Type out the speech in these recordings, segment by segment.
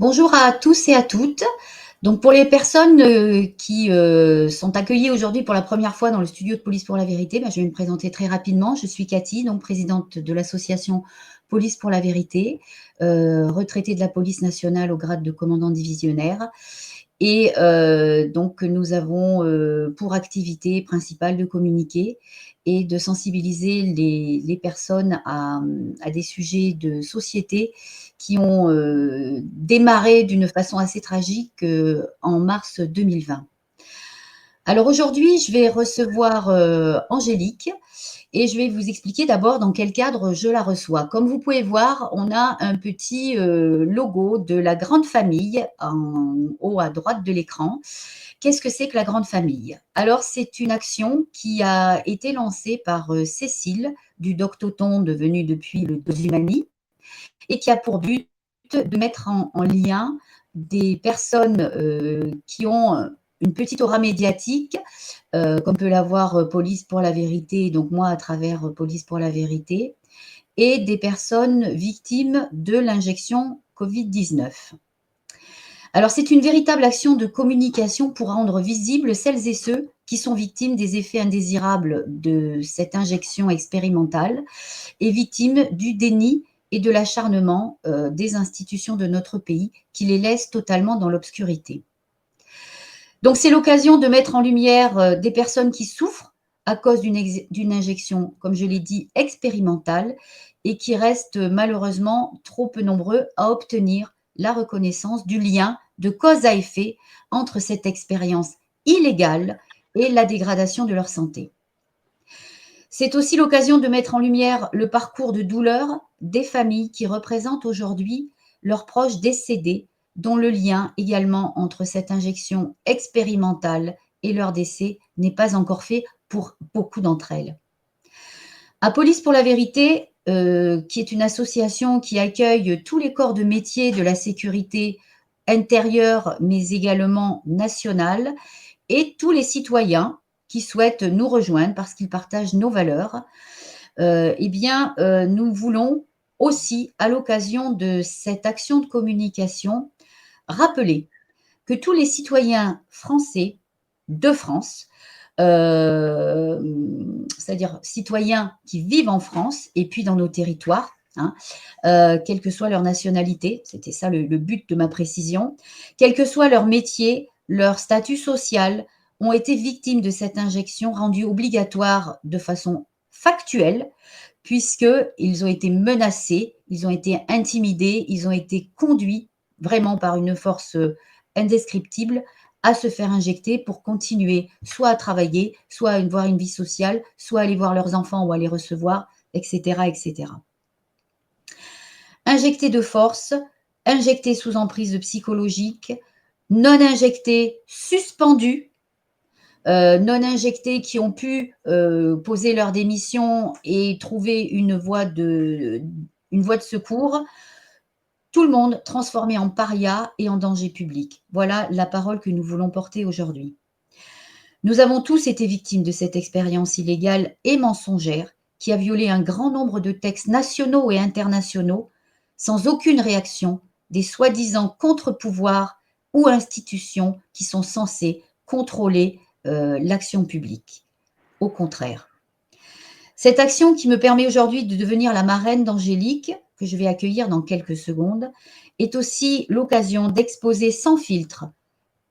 Bonjour à tous et à toutes. Donc pour les personnes qui sont accueillies aujourd'hui pour la première fois dans le studio de Police pour la Vérité, je vais me présenter très rapidement. Je suis Cathy, donc présidente de l'association Police pour la Vérité, retraitée de la police nationale au grade de commandant divisionnaire. Et donc nous avons pour activité principale de communiquer et de sensibiliser les personnes à des sujets de société qui ont démarré d'une façon assez tragique en mars 2020. Alors aujourd'hui, je vais recevoir Angélique et je vais vous expliquer d'abord dans quel cadre je la reçois. Comme vous pouvez voir, on a un petit logo de la grande famille en haut à droite de l'écran. Qu'est-ce que c'est que la grande famille? Alors, c'est une action qui a été lancée par Cécile du Doctoton, devenu depuis le Dozumani, et qui a pour but de mettre en lien des personnes qui ont une petite aura médiatique, comme peut l'avoir Police pour la Vérité, donc moi à travers Police pour la Vérité, et des personnes victimes de l'injection Covid-19. Alors c'est une véritable action de communication pour rendre visibles celles et ceux qui sont victimes des effets indésirables de cette injection expérimentale et victimes du déni et de l'acharnement des institutions de notre pays qui les laissent totalement dans l'obscurité. Donc c'est l'occasion de mettre en lumière des personnes qui souffrent à cause d'une injection, comme je l'ai dit, expérimentale et qui restent malheureusement trop peu nombreux à obtenir la reconnaissance du lien de cause à effet entre cette expérience illégale et la dégradation de leur santé. C'est aussi l'occasion de mettre en lumière le parcours de douleur des familles qui représentent aujourd'hui leurs proches décédés, dont le lien également entre cette injection expérimentale et leur décès n'est pas encore fait pour beaucoup d'entre elles. À Police pour la Vérité, qui est une association qui accueille tous les corps de métier de la sécurité intérieure, mais également nationale, et tous les citoyens qui souhaitent nous rejoindre parce qu'ils partagent nos valeurs, nous voulons aussi, à l'occasion de cette action de communication, rappeler que tous les citoyens français de France, c'est-à-dire citoyens qui vivent en France et puis dans nos territoires, quelle que soit leur nationalité, c'était ça le but de ma précision, quel que soit leur métier, leur statut social, ont été victimes de cette injection rendue obligatoire de façon factuelle, puisqu'ils ont été menacés, ils ont été intimidés, ils ont été conduits vraiment par une force indescriptible à se faire injecter pour continuer soit à travailler, soit à avoir une vie sociale, soit à aller voir leurs enfants ou à les recevoir, etc., etc. Injectés de force, injectés sous emprise psychologique, non injectés, suspendus, non injectés qui ont pu poser leur démission et trouver une voie de secours. Tout le monde transformé en paria et en danger public. Voilà la parole que nous voulons porter aujourd'hui. Nous avons tous été victimes de cette expérience illégale et mensongère qui a violé un grand nombre de textes nationaux et internationaux sans aucune réaction des soi-disant contre-pouvoirs ou institutions qui sont censées contrôler l'action publique. Au contraire. Cette action qui me permet aujourd'hui de devenir la marraine d'Angélique, que je vais accueillir dans quelques secondes, est aussi l'occasion d'exposer sans filtre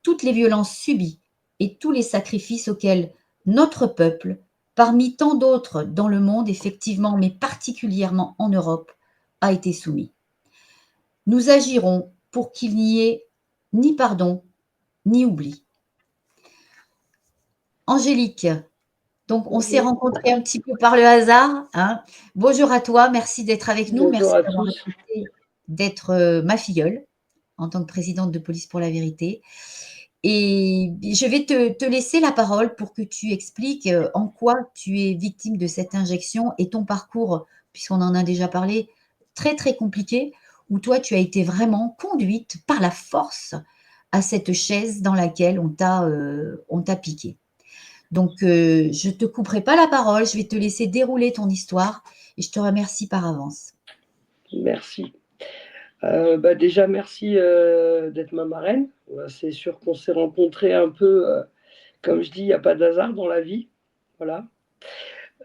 toutes les violences subies et tous les sacrifices auxquels notre peuple, parmi tant d'autres dans le monde effectivement, mais particulièrement en Europe, a été soumis. Nous agirons pour qu'il n'y ait ni pardon, ni oubli. Angélique, donc on s'est rencontrés un petit peu par le hasard. Bonjour à toi, merci d'être avec nous, Bonjour merci à d'avoir tous. accepté d'être ma filleule en tant que présidente de Police pour la Vérité. Et je vais te laisser la parole pour que tu expliques en quoi tu es victime de cette injection et ton parcours, puisqu'on en a déjà parlé, très très compliqué, où toi tu as été vraiment conduite par la force à cette chaise dans laquelle on t'a piqué. Donc je ne te couperai pas la parole, je vais te laisser dérouler ton histoire et je te remercie par avance. Merci. Bah, déjà, merci d'être ma marraine. Ouais, c'est sûr qu'on s'est rencontrés un peu, comme je dis, il n'y a pas d'hasard dans la vie. Voilà.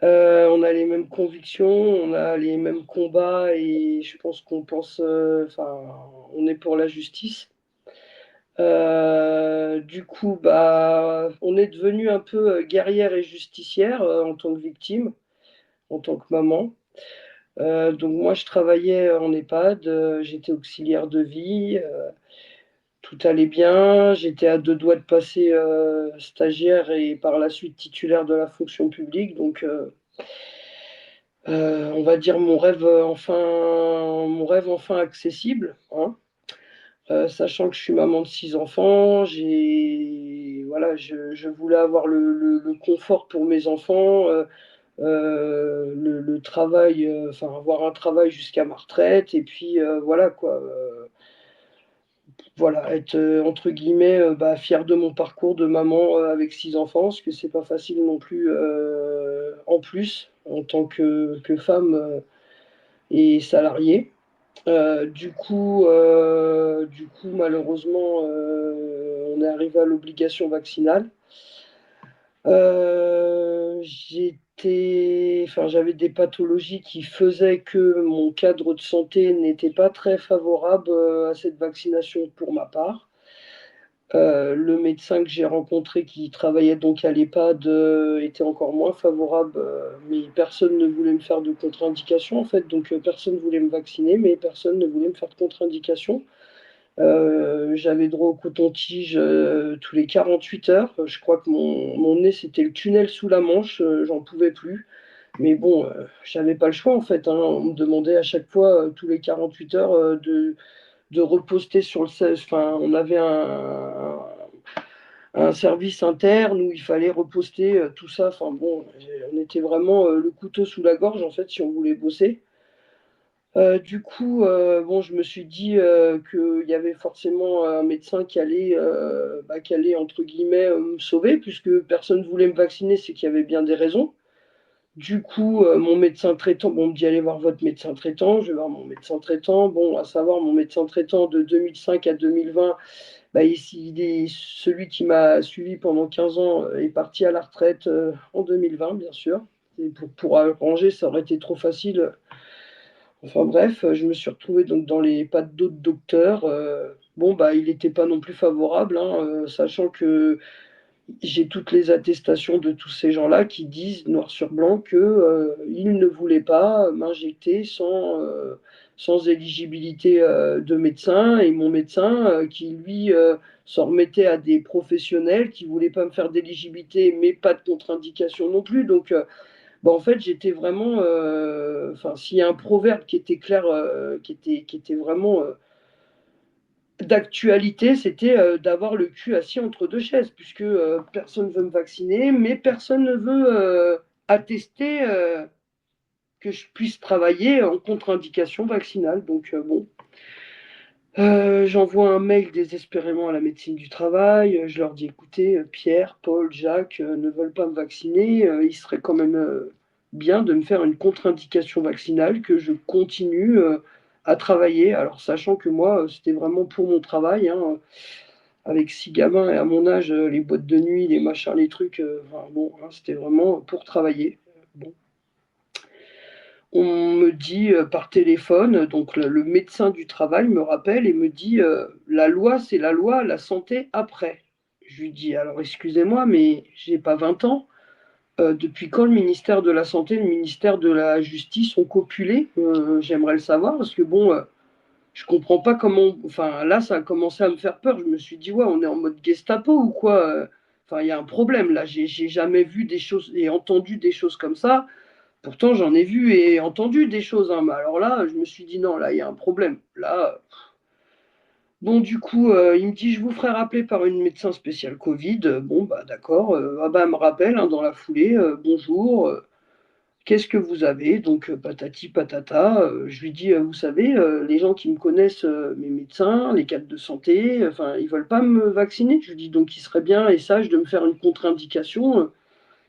On a les mêmes convictions, on a les mêmes combats et je pense qu'on pense, enfin, on est pour la justice. Du coup, bah, on est devenu un peu guerrière et justicière en tant que victime, en tant que maman. Donc moi, je travaillais en EHPAD, j'étais auxiliaire de vie, tout allait bien, j'étais à deux doigts de passer stagiaire et par la suite titulaire de la fonction publique. Donc, on va dire mon rêve enfin accessible, hein. Sachant que je suis maman de six enfants, voilà, je voulais avoir le confort pour mes enfants, le travail, enfin avoir un travail jusqu'à ma retraite, et puis voilà quoi. Voilà, être entre guillemets bah, fier de mon parcours de maman avec six enfants, parce que c'est pas facile non plus en plus en tant que femme et salariée. Du coup, malheureusement, on est arrivé à l'obligation vaccinale. J'avais des pathologies qui faisaient que mon cadre de santé n'était pas très favorable à cette vaccination pour ma part. Le médecin que j'ai rencontré qui travaillait donc à l'EHPAD était encore moins favorable, mais personne ne voulait me faire de contre-indication en fait, donc personne ne voulait me vacciner, mais personne ne voulait me faire de contre-indication. J'avais droit au coton-tige tous les 48 heures. Je crois que mon nez, c'était le tunnel sous la Manche, j'en pouvais plus. Mais bon, j'avais pas le choix en fait, hein. On me demandait à chaque fois, tous les 48 heures, de reposter sur le. Enfin, on avait un service interne où il fallait reposter tout ça. Enfin bon, on était vraiment le couteau sous la gorge en fait si on voulait bosser. Du coup, bon, je me suis dit qu'il y avait forcément un médecin qui allait entre guillemets me sauver, puisque personne ne voulait me vacciner, c'est qu'il y avait bien des raisons. Du coup, mon médecin traitant, bon, on me dit allez voir votre médecin traitant, je vais voir mon médecin traitant. Bon, à savoir, mon médecin traitant de 2005 à 2020, bah, il est celui qui m'a suivi pendant 15 ans, est parti à la retraite en 2020, bien sûr. Et pour arranger, ça aurait été trop facile. Enfin bref, je me suis retrouvé donc dans les pattes d'autres docteurs. Bon, bah, il n'était pas non plus favorable, hein, sachant que j'ai toutes les attestations de tous ces gens-là qui disent noir sur blanc que ils ne voulaient pas m'injecter sans éligibilité de médecin, et mon médecin qui lui s'en remettait à des professionnels qui voulaient pas me faire d'éligibilité mais pas de contre-indication non plus. Donc bah, en fait, j'étais vraiment. Enfin, s'il y a un proverbe qui était clair, qui était vraiment d'actualité, c'était d'avoir le cul assis entre deux chaises, puisque personne ne veut me vacciner, mais personne ne veut attester que je puisse travailler en contre-indication vaccinale. Donc, bon. J'envoie un mail désespérément à la médecine du travail. Je leur dis écoutez, Pierre, Paul, Jacques ne veulent pas me vacciner. Il serait quand même bien de me faire une contre-indication vaccinale, que je continue à travailler. Alors, sachant que moi, c'était vraiment pour mon travail, hein, avec six gamins et à mon âge, les boîtes de nuit, les machins, les trucs, enfin, bon, hein, c'était vraiment pour travailler. Bon. On me dit par téléphone, donc le médecin du travail me rappelle et me dit la loi, c'est la loi, la santé après. Je lui dis alors excusez-moi, mais j'ai pas 20 ans. Depuis quand le ministère de la Santé et le ministère de la Justice ont copulé? J'aimerais le savoir parce que bon, je comprends pas comment. Enfin là, ça a commencé à me faire peur. Je me suis dit ouais, on est en mode Gestapo ou quoi? Enfin, il y a un problème là. J'ai jamais vu des choses et entendu des choses comme ça. Pourtant, j'en ai vu et entendu des choses, hein, mais alors là, je me suis dit non, là, il y a un problème. Là, bon, du coup, il me dit je vous ferai rappeler par une médecin spéciale Covid. Bon, bah d'accord. Ah bah, elle me rappelle hein, dans la foulée bonjour, qu'est-ce que vous avez? Donc, patati patata. Je lui dis vous savez, les gens qui me connaissent, mes médecins, les cadres de santé, enfin, ils veulent pas me vacciner. Je lui dis donc il serait bien et sage de me faire une contre-indication.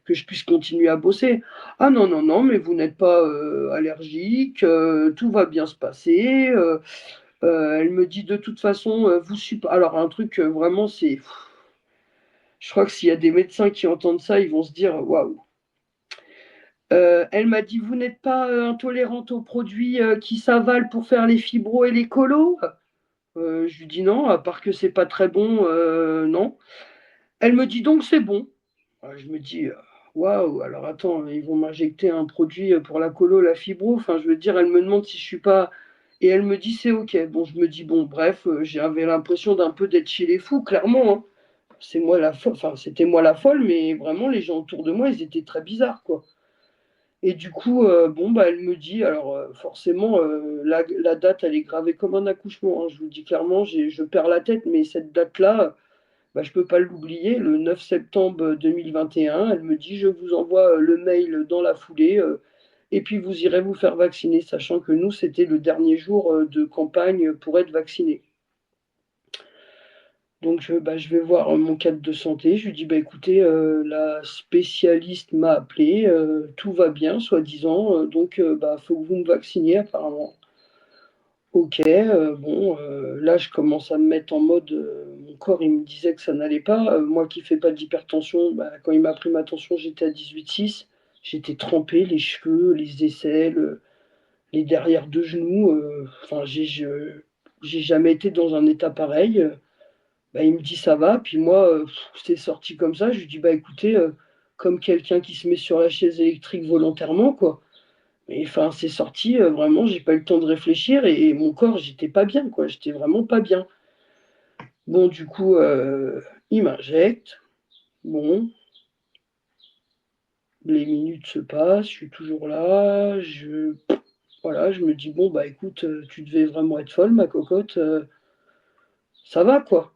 Que je puisse continuer à bosser. Ah non, non, non, mais vous n'êtes pas allergique, tout va bien se passer. Elle me dit: «De toute façon, vous suppo» alors un truc, vraiment c'est je crois que s'il y a des médecins qui entendent ça, ils vont se dire: «Waouh». Elle m'a dit: «Vous n'êtes pas, intolérante aux produits, qui s'avalent pour faire les fibros et les colos?» Je lui dis: «Non, à part que c'est pas très bon, non». Elle me dit: «Donc c'est bon». Je me dis: «Waouh, alors attends, ils vont m'injecter un produit, pour la colo, la fibro?» Enfin, je veux dire, elle me demande si je suis pas et elle me dit: «C'est OK». Bon, je me dis: «Bon, bref», j'avais l'impression d'un peu d'être chez les fous, clairement, hein. C'est moi la folle, enfin, c'était moi la folle, mais vraiment les gens autour de moi, ils étaient très bizarres, quoi. Et du coup, bon, bah, elle me dit alors, forcément, la date, elle est gravée comme un accouchement, hein. Je vous le dis clairement, je perds la tête, mais cette date-là, bah, je peux pas l'oublier. Le 9 septembre 2021, elle me dit: «Je vous envoie, le mail dans la foulée, et puis vous irez vous faire vacciner», sachant que nous, c'était le dernier jour, de campagne pour être vaccinés. Donc, bah, je vais voir, mon cadre de santé. Je lui dis: «Bah, écoutez, la spécialiste m'a appelé, tout va bien soi-disant, donc bah, faut que vous me vacciniez apparemment». OK, bon, là, je commence à me mettre en mode, mon corps, il me disait que ça n'allait pas. Moi qui fais pas d'hypertension, bah, quand il m'a pris ma tension, j'étais à 18,6. J'étais trempé, les cheveux, les aisselles, les derrières de genoux, enfin, j'ai jamais été dans un état pareil. Bah, il me dit: «Ça va», puis moi, c'est sorti comme ça. Je lui dis: «Bah, écoutez», comme quelqu'un qui se met sur la chaise électrique volontairement, quoi. Mais enfin, c'est sorti, vraiment, j'ai pas eu le temps de réfléchir et mon corps, j'étais pas bien, quoi, j'étais vraiment pas bien. Bon, du coup, il m'injecte. Bon, les minutes se passent, je suis toujours là, voilà, je me dis: «Bon, bah, écoute, tu devais vraiment être folle, ma cocotte, ça va, quoi».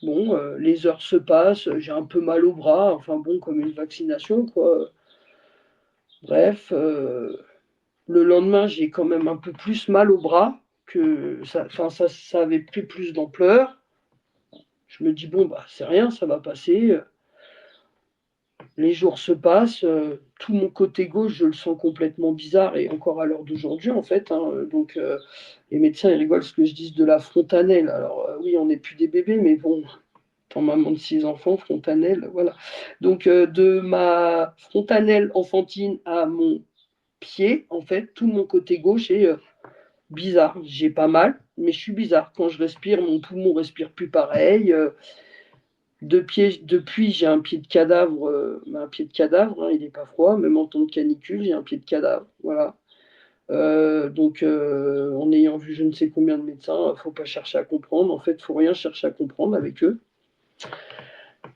Bon, les heures se passent, j'ai un peu mal au bras, enfin bon, comme une vaccination, quoi. Bref, le lendemain, j'ai quand même un peu plus mal au bras que ça, enfin, ça avait pris plus d'ampleur. Je me dis: «Bon, bah, c'est rien, ça va passer». Les jours se passent, tout mon côté gauche, je le sens complètement bizarre et encore à l'heure d'aujourd'hui, en fait, hein, donc les médecins, ils rigolent parce que je dise de la fontanelle. Alors, oui, on n'est plus des bébés, mais bon, étant maman de 6 enfants, fontanelle, voilà. Donc de ma fontanelle enfantine à mon pied, en fait, tout mon côté gauche est, bizarre. J'ai pas mal, mais je suis bizarre. Quand je respire, mon poumon respire plus pareil, depuis, j'ai un pied de cadavre, un pied de cadavre, hein, il est pas froid, même en temps de canicule, j'ai un pied de cadavre, voilà. Donc en ayant vu je ne sais combien de médecins, faut pas chercher à comprendre. En fait, faut rien chercher à comprendre avec eux.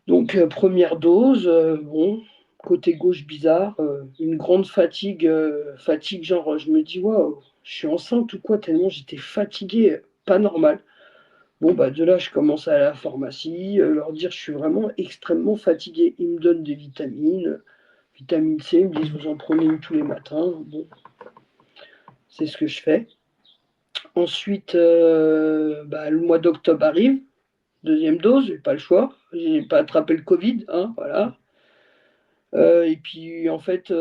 Donc 1re dose, bon, côté gauche bizarre, une grande fatigue, fatigue genre, je me dis: «Waouh, je suis enceinte ou quoi?» tellement j'étais fatigué, pas normal. Bon, bah, de là, je commence à aller à la pharmacie, leur dire: «Je suis vraiment extrêmement fatigué». Ils me donnent des vitamines, vitamine C, ils me disent: «Vous en prenez une tous les matins». Bon, c'est ce que je fais. Ensuite, bah, le mois d'octobre arrive, deuxième dose, j'ai pas le choix, j'ai pas attrapé le covid, hein, voilà. Et puis en fait,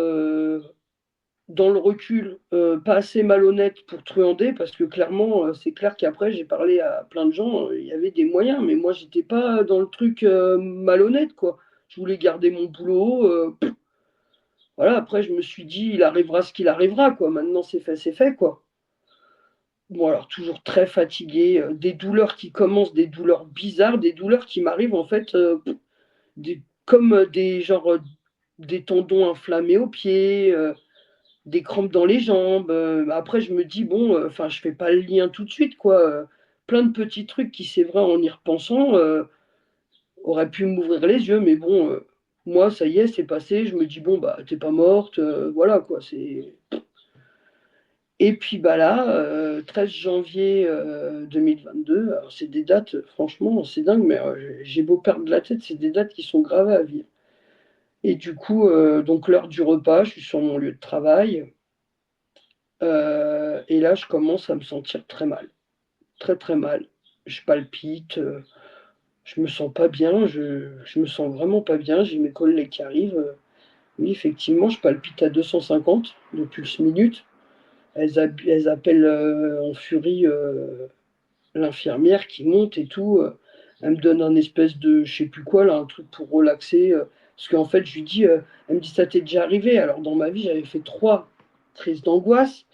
dans le recul, pas assez malhonnête pour truander parce que clairement, c'est clair qu'après j'ai parlé à plein de gens, il y avait des moyens, mais moi j'étais pas dans le truc, malhonnête, quoi. Je voulais garder mon boulot, voilà, après je me suis dit: «Il arrivera ce qu'il arrivera, quoi. Maintenant c'est fait, quoi». Bon alors toujours très fatigué, des douleurs qui commencent, des douleurs bizarres, des douleurs qui m'arrivent en fait, des comme, des genre, des tendons inflammés aux pieds, des crampes dans les jambes, après je me dis: «Bon, enfin je fais pas le lien tout de suite quoi», plein de petits trucs qui c'est vrai en y repensant, auraient pu m'ouvrir les yeux mais bon, moi ça y est, c'est passé, je me dis: «Bon bah, tu es pas morte», voilà quoi, c'est et puis bah là, 13 janvier, 2022, alors c'est des dates, franchement c'est dingue mais, j'ai beau perdre la tête, c'est des dates qui sont gravées à vie et du coup, donc l'heure du repas, je suis sur mon lieu de travail. Et là, je commence à me sentir très mal, très, très mal. Je palpite, je me sens pas bien, je me sens vraiment pas bien. J'ai mes collègues qui arrivent, oui, effectivement, je palpite à 250 de pulse minute. Elles appellent, en furie, l'infirmière qui monte et tout, elle me donne un espèce de je sais plus quoi là, un truc pour relaxer, parce qu'en fait je lui dis, elle me dit: «Ça t'est déjà arrivé?» Alors dans ma vie, j'avais fait 3 crises d'angoisse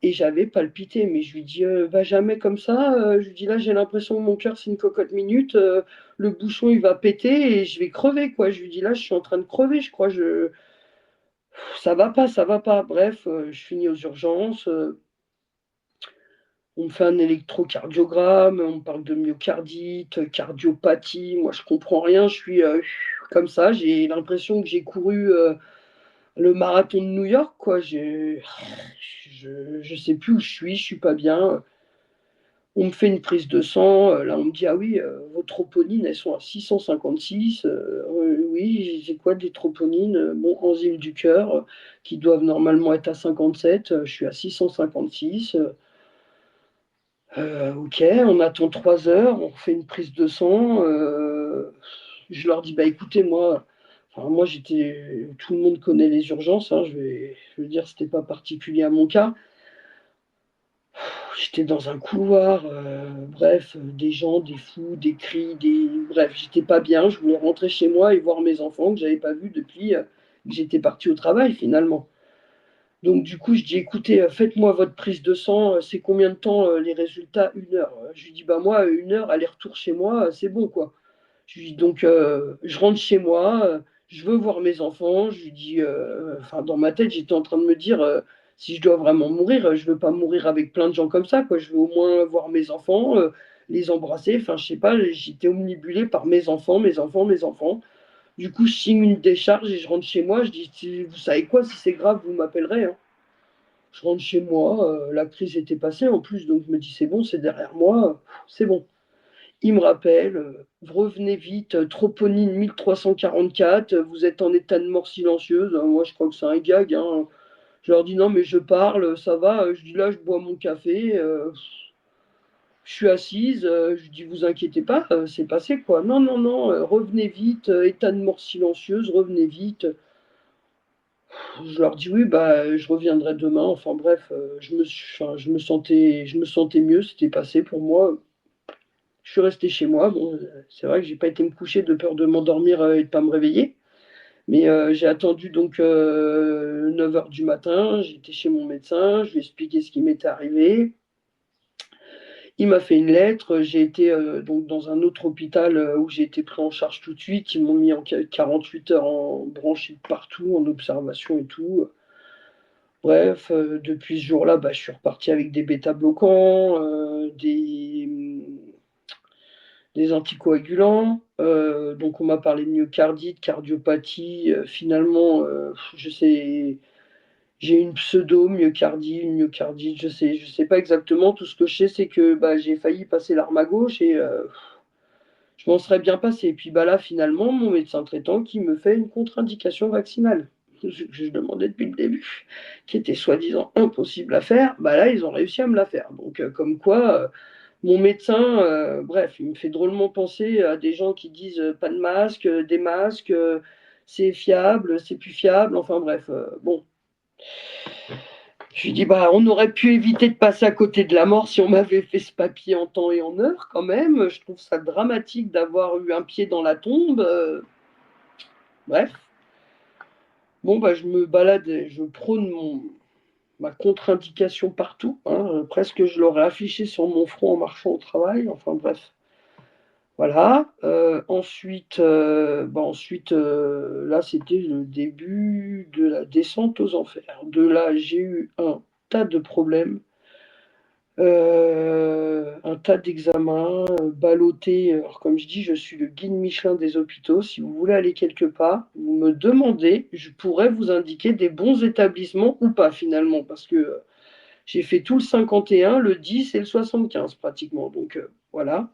et j'avais palpité, mais je lui dis: «Va jamais comme ça», je lui dis: «Là, j'ai l'impression que mon cœur, c'est une cocotte minute, le bouchon, il va péter et je vais crever, quoi». Je lui dis: «Là, je suis en train de crever, je crois, je ça va pas, ça va pas». Bref, je finis aux urgences, on me fait un électrocardiogramme, on me parle de myocardite, cardiopathie. Moi, je comprends rien, je suis, comme ça, j'ai l'impression que j'ai couru, le marathon de New York, quoi. Je sais plus où je suis pas bien. On me fait une prise de sang, là, on me dit: «Ah oui, vos troponines, elles sont à 656». Oui, j'ai quoi des troponines? Bon, enzymes du cœur, qui doivent normalement être à 57, je suis à 656. OK, on attend 3 heures, on refait une prise de sang, je leur dis: «Bah, écoutez, moi», enfin, moi, j'étais tout le monde connaît les urgences, hein, je veux dire, c'était pas particulier à mon cas. J'étais dans un couloir, bref, des gens, des fous, des cris, bref, j'étais pas bien. Je voulais rentrer chez moi et voir mes enfants que j'avais pas vus depuis, que j'étais parti au travail, finalement. Donc du coup, je dis: «Écoutez, faites-moi votre prise de sang, c'est combien de temps, les résultats?» 1 heure. Je lui dis: «Bah, moi, 1 heure, aller-retour chez moi, c'est bon, quoi». Je lui dis: «Donc je rentre chez moi, je veux voir mes enfants». Je lui dis, enfin, dans ma tête, j'étais en train de me dire, «Si je dois vraiment mourir, je veux pas mourir avec plein de gens comme ça, quoi. Je veux au moins voir mes enfants, les embrasser». Enfin, je sais pas, j'étais omnibulée par mes enfants, mes enfants, mes enfants. Du coup, je signe une décharge et je rentre chez moi. Je dis: «Si vous savez quoi? Si c'est grave, vous m'appellerez, hein». Je rentre chez moi, la crise était passée en plus, donc je me dis: «C'est bon, c'est derrière moi, c'est bon». Il me rappelle, «Revenez vite, troponine 1344, vous êtes en état de mort silencieuse». Moi, je crois que c'est un gag, hein. Je leur dis: «Non, mais je parle, ça va», je dis: «Là, je bois mon café, je suis assise», je dis: «Vous inquiétez pas, c'est passé, quoi». «Non, non, non, revenez vite, état de mort silencieuse, revenez vite». Je leur dis: «Oui, bah, je reviendrai demain». Enfin bref, enfin, je me sentais mieux, c'était passé pour moi. Je suis resté chez moi. Bon, c'est vrai que j'ai pas été me coucher de peur de m'endormir, et de pas me réveiller. Mais, j'ai attendu donc, 9 heures du matin. J'étais chez mon médecin, je lui ai expliqué ce qui m'était arrivé. Il m'a fait une lettre, j'ai été, donc dans un autre hôpital, où j'ai été pris en charge tout de suite. Ils m'ont mis en 48 heures en branché de partout, en observation et tout. Bref, depuis ce jour-là, bah, je suis reparti avec des bêta-bloquants, des anticoagulants, donc on m'a parlé de myocardite, cardiopathie, finalement, je sais j'ai une pseudo-myocardie, une myocardite, je sais pas exactement. Tout ce que je sais, c'est que, bah, j'ai failli passer l'arme à gauche et je m'en serais bien passé. Et puis, bah, là, finalement, mon médecin traitant qui me fait une contre-indication vaccinale, que je demandais depuis le début, qui était soi-disant impossible à faire, bah, là, ils ont réussi à me la faire. Donc comme quoi, mon médecin, bref, il me fait drôlement penser à des gens qui disent, «Pas de masque», des masques, c'est fiable, c'est plus fiable, enfin bref, bon. Je lui dis: «Bah, on aurait pu éviter de passer à côté de la mort si on m'avait fait ce papier en temps et en heure quand même. Je trouve ça dramatique d'avoir eu un pied dans la tombe», bref. Bon, bah, je me balade et je prône ma contre-indication partout, hein, presque je l'aurais affiché sur mon front en marchant au travail, enfin bref. Voilà, ensuite, là, c'était le début de la descente aux enfers. De là, j'ai eu un tas de problèmes, un tas d'examens, ballottés. Alors comme je dis, je suis le guide Michelin des hôpitaux. Si vous voulez aller quelque part, vous me demandez, je pourrais vous indiquer des bons établissements ou pas finalement. Parce que, j'ai fait tout le 51, le 10 et le 75 pratiquement, donc voilà.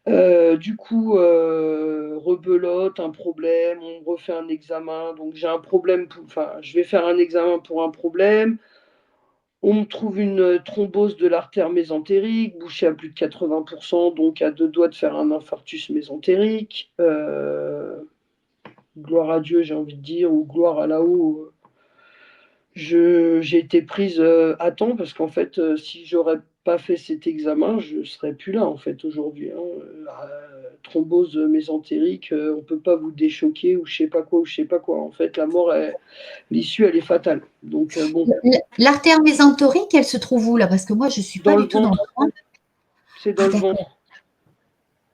Du coup, rebelote, un problème, on me refait un examen, donc j'ai un problème enfin, je vais faire un examen pour un problème. On me trouve une, thrombose de l'artère mésentérique, bouchée à plus de 80, donc à 2 doigts de faire un infarctus mésentérique. Gloire à Dieu, j'ai envie de dire, ou gloire à là-haut, j'ai été prise, à temps parce qu'en fait, si j'aurais pas fait cet examen, je ne serais plus là, en fait, aujourd'hui, hein. Thrombose mésentérique, on ne peut pas vous déchoquer ou je sais pas quoi ou je sais pas quoi. En fait, la mort, l'issue, elle est fatale. Donc, bon. L'artère mésentérique, elle se trouve où, là? Parce que moi, je ne suis pas Dans le du tout dans le ventre. coin. C'est Ah dans le d'accord. ventre.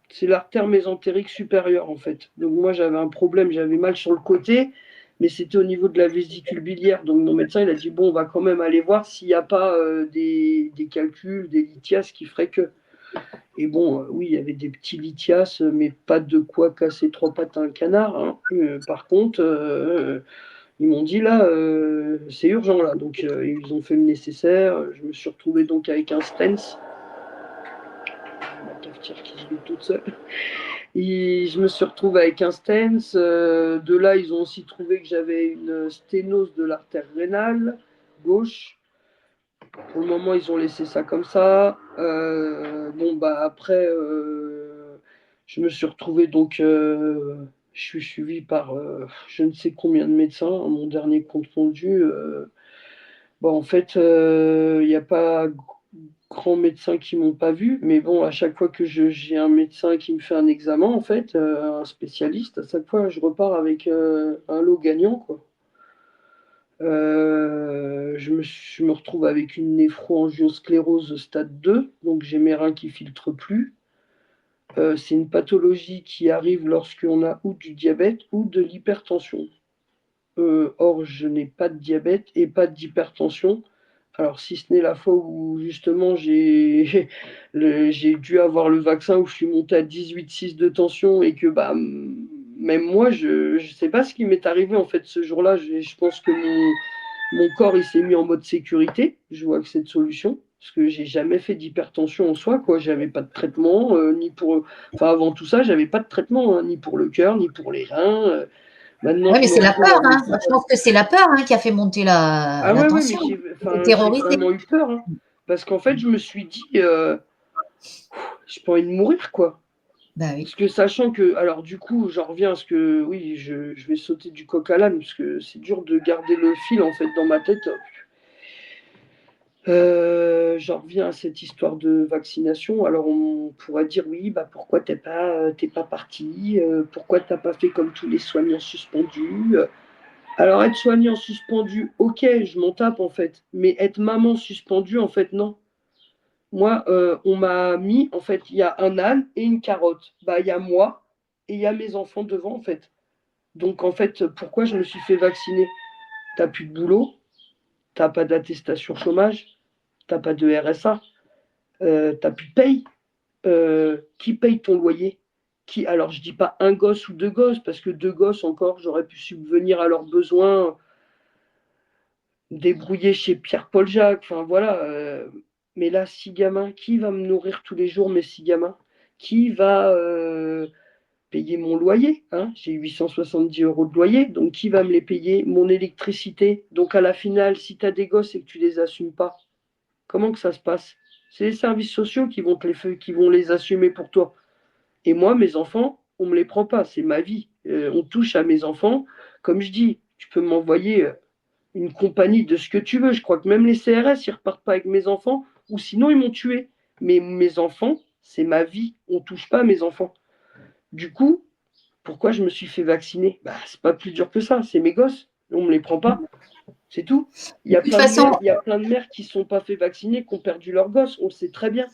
C'est l'artère mésentérique supérieure, en fait. Donc, moi, j'avais un problème, j'avais mal sur le côté, mais c'était au niveau de la vésicule biliaire. Donc, mon médecin, il a dit, bon, on va quand même aller voir s'il n'y a pas des calculs, des lithiases qui feraient que. Et bon, oui, il y avait des petits lithias, mais pas de quoi casser trois pattes à un canard, hein. Par contre, ils m'ont dit là, c'est urgent là. Donc, ils ont fait le nécessaire. Je me suis retrouvé donc avec un stents. Ma cafetière qui se vide toute seule. Et je me suis retrouvé avec un stents. De là, ils ont aussi trouvé que j'avais une sténose de l'artère rénale gauche. Pour le moment, ils ont laissé ça comme ça. Bon, bah après, je me suis retrouvé donc, je suis suivi par je ne sais combien de médecins. Mon dernier compte rendu, bon, en fait, il n'y a pas grands médecins qui m'ont pas vu, mais bon, à chaque fois que j'ai un médecin qui me fait un examen, en fait, un spécialiste, à chaque fois, je repars avec un lot gagnant, quoi. Je me retrouve avec une néphroangiosclérose stade 2, donc j'ai mes reins qui filtrent plus. C'est une pathologie qui arrive lorsqu'on a ou du diabète ou de l'hypertension. Or, je n'ai pas de diabète et pas d'hypertension. Alors, si ce n'est la fois où justement j'ai j'ai dû avoir le vaccin, où je suis monté à 18,6 de tension et que bah, même moi, je ne sais pas ce qui m'est arrivé en fait ce jour-là. Je pense que mon corps il s'est mis en mode sécurité. Je vois que c'est une solution. Parce que j'ai jamais fait d'hypertension en soi, quoi. J'avais pas de traitement, ni pour. Enfin, avant tout ça, j'avais pas de traitement, hein, ni pour le cœur, ni pour les reins. Maintenant, Oui, je mais me c'est la retrouve peur, avec. hein. Je pense que c'est la peur, hein, qui a fait monter Ah la ouais, ouais, mais tension. Tu enfin, j'ai terrorisé. vraiment eu peur, hein. Parce qu'en fait, je me suis dit, j'ai pas envie de mourir, quoi. Bah oui. Parce que sachant que, alors du coup, j'en reviens à ce que, oui, je vais sauter du coq à l'âne, parce que c'est dur de garder le fil, en fait, dans ma tête. J'en reviens à cette histoire de vaccination. Alors on pourrait dire oui, bah pourquoi t'es pas parti, pourquoi t'as pas fait comme tous les soignants suspendus. Alors être soignant suspendu, ok, je m'en tape en fait, mais être maman suspendue, en fait, non. Moi, on m'a mis, en fait, il y a un âne et une carotte. Bah, il y a moi et il y a mes enfants devant, en fait. Donc, en fait, pourquoi je me suis fait vacciner? T'as plus de boulot, t'as pas d'attestation chômage, t'as pas de RSA, t'as plus de paye. Qui paye ton loyer? Qui? Alors, je dis pas un gosse ou deux gosses, parce que deux gosses encore, j'aurais pu subvenir à leurs besoins, débrouiller chez Pierre-Paul Jacques, enfin voilà. Mais là, six gamins, qui va me nourrir tous les jours, mes six gamins? Qui va payer mon loyer, hein? J'ai 870 € de loyer, donc qui va me les payer? Mon électricité. Donc à la finale, si tu as des gosses et que tu les assumes pas, comment que ça se passe? C'est les services sociaux qui vont les assumer pour toi. Et moi, mes enfants, on ne me les prend pas, c'est ma vie. On touche à mes enfants. Comme je dis, tu peux m'envoyer une compagnie de ce que tu veux. Je crois que même les CRS, ils repartent pas avec mes enfants, ou sinon ils m'ont tué. Mais mes enfants, c'est ma vie. On touche pas à mes enfants. Du coup, pourquoi je me suis fait vacciner? Bah, c'est pas plus dur que ça. C'est mes gosses. On me les prend pas. C'est tout. Il y De a toute plein de façon, mères, il y a plein de mères qui sont pas fait vacciner, qui ont perdu leurs gosses. On le sait très bien.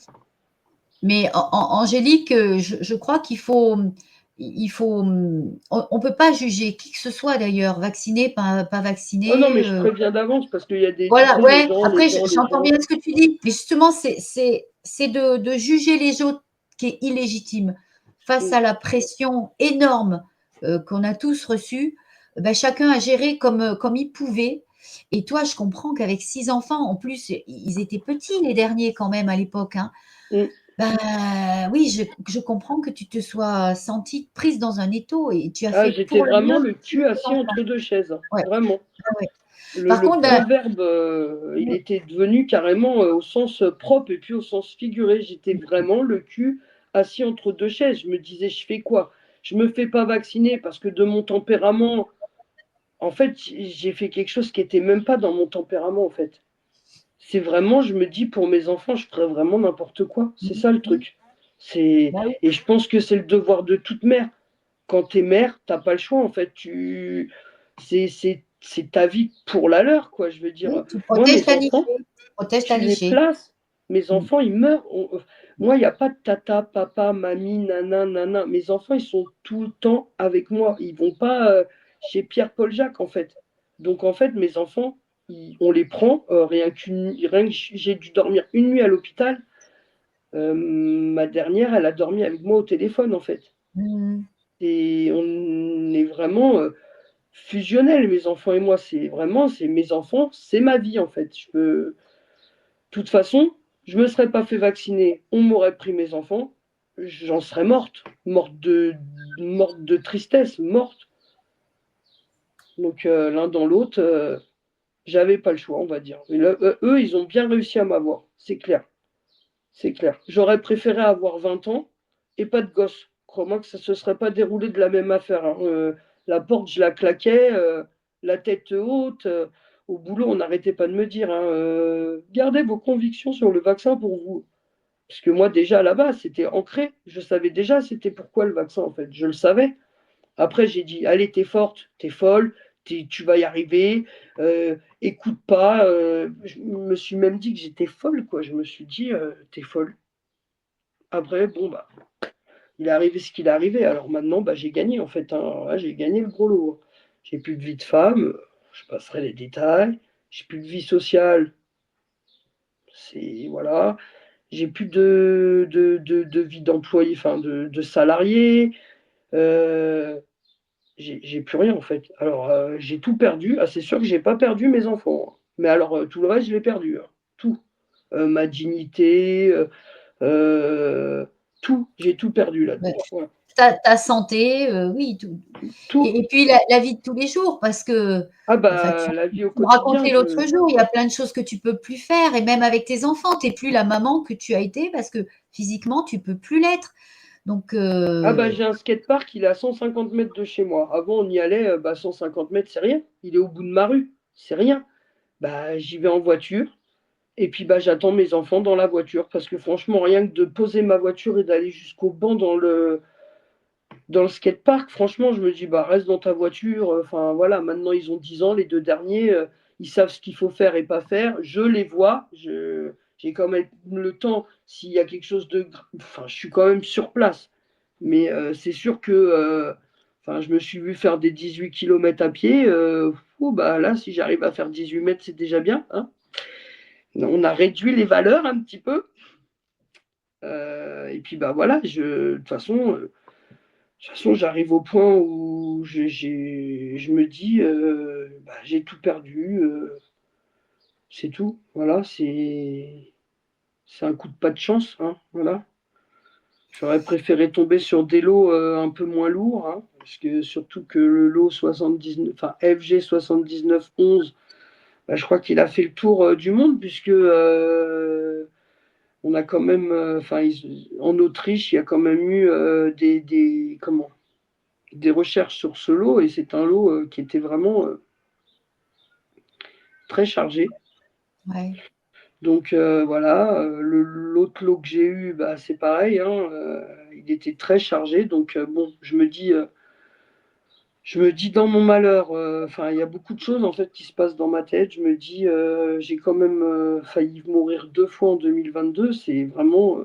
mais Angélique, je crois qu'il faut, on peut pas juger qui que ce soit d'ailleurs, vacciné, pas Oh non, mais vacciné. je préviens d'avance parce qu'il y a des, tu Voilà, sais, ouais. les Après, gens, les j'entends gens. bien ce que tu dis, mais justement, c'est de juger les autres qui est illégitime. Face Mm. à la pression énorme qu'on a tous reçue, ben, chacun a géré comme il pouvait. Et toi, je comprends qu'avec 6 enfants, en plus, ils étaient petits les derniers quand même à l'époque, hein. Mm. Ben oui, je comprends que tu te sois sentie prise dans un étau et tu as Ah, fait j'étais pour le vraiment mieux le pour cul tes assis enfants. entre deux chaises, hein. Ouais, Vraiment. ouais, ouais. Le, Par le contre, ben, proverbe, il était devenu carrément au sens propre et puis au sens figuré. J'étais vraiment le cul assis entre deux chaises. Je me disais, je fais quoi? Je me fais pas vacciner parce que de mon tempérament, en fait, j'ai fait quelque chose qui était même pas dans mon tempérament, en fait. c'est vraiment, je me dis, pour mes enfants, je ferais vraiment n'importe quoi. C'est Mmh ça le mh. truc. C'est Bah oui. et je pense que c'est le devoir de toute mère. Quand tu es mère, tu as pas le choix en fait. C'est ta vie pour la leur, quoi. Je veux Oui, dire, tu moi, protèges mes ta enfants, lignée, tu protèges ta tu les lignée. places, mes Mmh. enfants, ils meurent. Mmh. Moi, il y a pas de tata, papa, mamie, nana, nana. Mes enfants, ils sont tout le temps avec moi. Ils vont pas, chez Pierre, Paul, Jacques, en fait. Donc en fait, mes enfants, ils on les prend, rien que j'ai dû dormir une nuit à l'hôpital. Ma dernière, elle a dormi avec moi au téléphone, en fait. Mmh. Et on est vraiment, fusionnels, mes enfants et moi. C'est mes enfants, c'est ma vie, en fait. De toute façon, je me serais pas fait vacciner, on m'aurait pris mes enfants, j'en serais morte, morte de tristesse, morte. Donc l'un dans l'autre, j'avais pas le choix, on va dire. Et là, eux, ils ont bien réussi à m'avoir, c'est clair, c'est clair. J'aurais préféré avoir 20 ans et pas de gosse. Crois-moi que ça se serait pas déroulé de la même affaire, hein. La porte, je la claquais, la tête haute. Au boulot, on n'arrêtait pas de me dire, hein, gardez vos convictions sur le vaccin pour vous. Parce que moi, déjà, là-bas, c'était ancré. Je savais déjà c'était pourquoi le vaccin, en fait. Je le savais. Après, j'ai dit, allez, t'es forte, t'es folle, tu vas y arriver, écoute pas. Je me suis même dit que j'étais folle, quoi. Je me suis dit, t'es folle. Après, bon, bah, il est arrivé ce qu'il est arrivé. Alors maintenant, bah, j'ai gagné, en fait, hein. Là, j'ai gagné le gros lot. J'ai plus de vie de femme, je passerai les détails. J'ai plus de vie sociale, c'est voilà. J'ai plus de vie d'employé, enfin de salarié. Euh, j'ai plus rien en fait. Alors j'ai tout perdu. Ah, c'est sûr que j'ai pas perdu mes enfants, hein. Mais alors tout le reste, je l'ai perdu, hein. Tout. Ma dignité, euh, tout. J'ai tout perdu Bah, là-dedans. Voilà. ta santé, oui, tout. Tout. Et puis la vie de tous les jours parce que, Ah enfin, bah la vie au tu me quotidien, racontais l'autre jour, il y a plein de choses que tu peux plus faire et même avec tes enfants, tu es plus la maman que tu as été parce que physiquement, tu peux plus l'être. Donc ah bah j'ai un skatepark, il est à 150 mètres de chez moi. Avant on y allait, bah 150 mètres c'est rien. Il est au bout de ma rue, c'est rien. Bah j'y vais en voiture. Et puis bah, j'attends mes enfants dans la voiture parce que franchement, rien que de poser ma voiture et d'aller jusqu'au banc dans le skatepark, franchement, je me dis, bah, reste dans ta voiture. Enfin voilà, maintenant ils ont 10 ans, les deux derniers, ils savent ce qu'il faut faire et pas faire. Je les vois, j'ai quand même le temps s'il y a quelque chose de. Enfin, je suis quand même sur place. Mais c'est sûr que enfin, je me suis vu faire des 18 kilomètres à pied. Bah, là, si j'arrive à faire 18 mètres, c'est déjà bien, hein. On a réduit les valeurs un petit peu. Et puis bah voilà, de toute façon, j'arrive au point où je me dis, bah, j'ai tout perdu, c'est tout. Voilà, c'est un coup de pas de chance, hein, voilà. J'aurais préféré tomber sur des lots un peu moins lourds, hein, parce que surtout que le lot 79, enfin FG 7911, bah, je crois qu'il a fait le tour du monde, puisque on a quand même, enfin, en Autriche, il y a quand même eu des recherches sur ce lot et c'est un lot qui était vraiment très chargé. ouais. Donc voilà, l'autre lot que j'ai eu, bah, c'est pareil, hein, il était très chargé. Donc bon, je me dis dans mon malheur, enfin il y a beaucoup de choses en fait qui se passent dans ma tête. Je me dis, j'ai quand même failli mourir 2 fois en 2022. C'est vraiment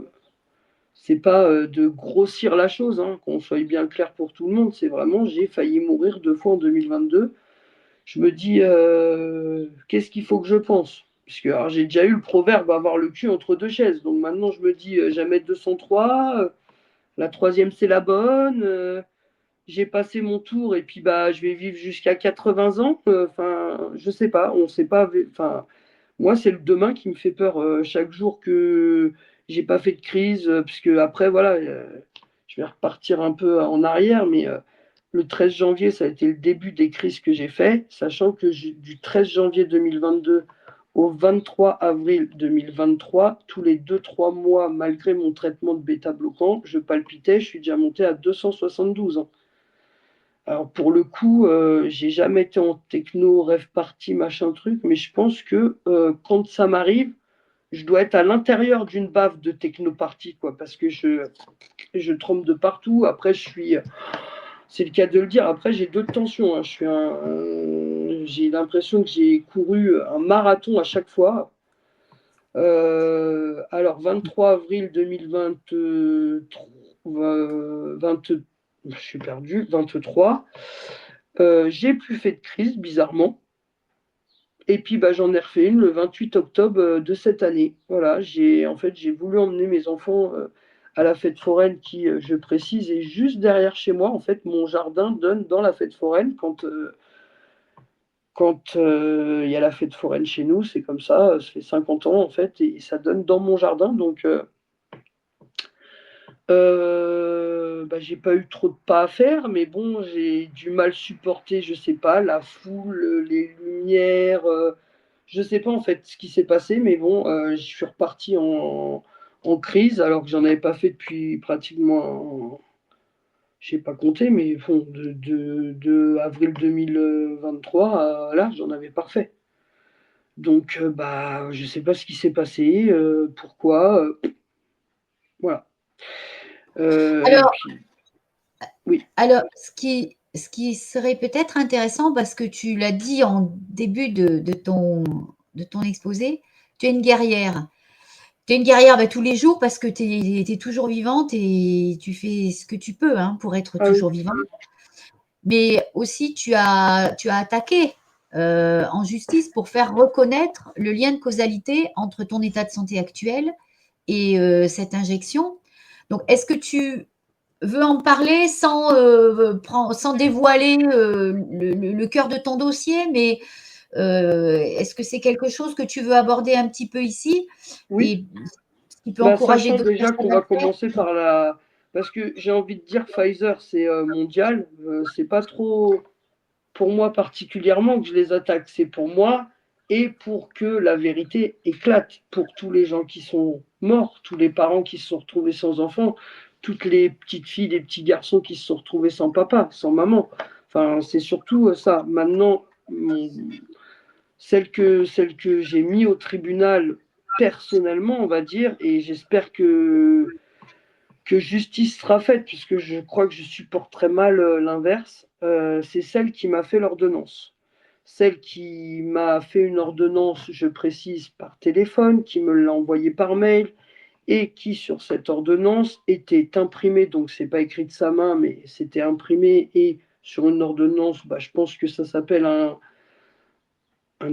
c'est pas de grossir la chose, hein, qu'on soit bien clair pour tout le monde. C'est vraiment, j'ai failli mourir 2 fois en 2022. Je me dis, qu'est-ce qu'il faut que je pense? Puisque alors, j'ai déjà eu le proverbe avoir le cul entre deux chaises. Donc maintenant, je me dis, jamais 203, la troisième, c'est la bonne. J'ai passé mon tour et puis bah, je vais vivre jusqu'à 80 ans. Enfin, je sais pas, on sait pas. Enfin, moi, c'est le demain qui me fait peur chaque jour que j'ai pas fait de crise, puisque après, voilà, je vais repartir un peu en arrière, mais le 13 janvier, ça a été le début des crises que j'ai fait, sachant que du 13 janvier 2022 au 23 avril 2023, tous les 2 3 mois, malgré mon traitement de bêta-bloquant, je palpitais, je suis déjà monté à 272 ans. Alors pour le coup, j'ai jamais été en techno, rave party, machin truc, mais je pense que, quand ça m'arrive, je dois être à l'intérieur d'une bave de techno party, quoi, parce que je trempe de partout. Après, c'est le cas de le dire, après j'ai d'autres tensions, hein. J'ai l'impression que j'ai couru un marathon à chaque fois. Alors 23 avril 2023, je suis perdu, 23. J'ai plus fait de crise, bizarrement. Et puis bah, j'en ai refait une le 28 octobre de cette année. Voilà, j'ai voulu emmener mes enfants à la fête foraine qui, je précise, est juste derrière chez moi. En fait, mon jardin donne dans la fête foraine quand il y a la fête foraine chez nous, c'est comme ça fait 50 ans en fait, et ça donne dans mon jardin. Donc, bah, j'ai pas eu trop de pas à faire, mais bon, j'ai du mal supporter, je sais pas, la foule, les lumières, je sais pas en fait ce qui s'est passé, mais bon, je suis reparti en crise alors que j'en avais pas fait depuis pratiquement, je sais pas compter, mais bon, de avril 2023 à là, j'en avais pas refait. Donc, bah, je sais pas ce qui s'est passé, pourquoi, voilà. Et Alors puis oui, alors ce qui serait peut-être intéressant, parce que tu l'as dit en début de ton exposé, tu es une guerrière. Tu es une guerrière, bah, tous les jours, parce que tu es toujours vivante et tu fais ce que tu peux, hein, pour être ah oui, toujours vivante. Mais aussi tu as attaqué, en justice, pour faire reconnaître le lien de causalité entre ton état de santé actuel et cette injection. Donc est-ce que tu veux en parler sans dévoiler le cœur de ton dossier, mais est-ce que c'est quelque chose que tu veux aborder un petit peu ici, oui. et ce qui peut Bah, encourager sachant d'autres déjà qu'on personnes à va le faire? commencer par la parce que j'ai envie de dire Pfizer, c'est, mondial, c'est pas trop pour moi particulièrement que je les attaque. C'est pour moi et pour que la vérité éclate pour tous les gens qui sont morts, tous les parents qui se sont retrouvés sans enfants, toutes les petites filles, les petits garçons qui se sont retrouvés sans papa, sans maman. Enfin, c'est surtout, ça. Maintenant, mon celle que j'ai mis au tribunal personnellement, on va dire, et j'espère que justice sera faite, puisque je crois que je supporte très mal l'inverse, c'est celle qui m'a fait l'ordonnance. Celle qui m'a fait une ordonnance, je précise, par téléphone, qui me l'a envoyée par mail, et qui, sur cette ordonnance, était imprimée, donc c'est pas écrit de sa main, mais c'était imprimé, et sur une ordonnance, bah, je pense que ça s'appelle un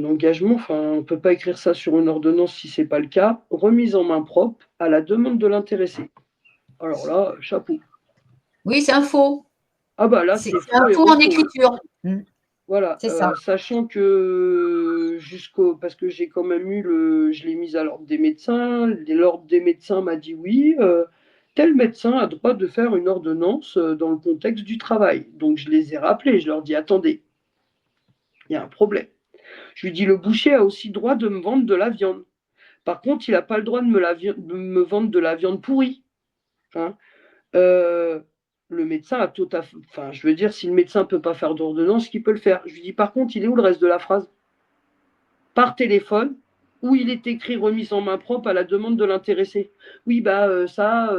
engagement, enfin, on ne peut pas écrire ça sur une ordonnance si ce n'est pas le cas, remise en main propre à la demande de l'intéressé. Alors là, chapeau. Oui, c'est un faux. Ah bah là, C'est c'est un faux et faux en refaux. écriture. Mmh, Voilà, c'est ça. sachant que parce que j'ai quand même je l'ai mise à l'ordre des médecins, l'ordre des médecins m'a dit oui, tel médecin a droit de faire une ordonnance dans le contexte du travail. Donc je les ai rappelés, je leur dis attendez, il y a un problème. Je lui dis le boucher a aussi droit de me vendre de la viande. Par contre, il n'a pas le droit de me vendre de la viande pourrie. Hein. Euh, le médecin a tout à fait. Enfin, je veux dire, si le médecin ne peut pas faire d'ordonnance, qui peut le faire? Je lui dis, par contre, il est où le reste de la phrase? Par téléphone, où il est écrit remise en main propre à la demande de l'intéressé. Oui, bah ça,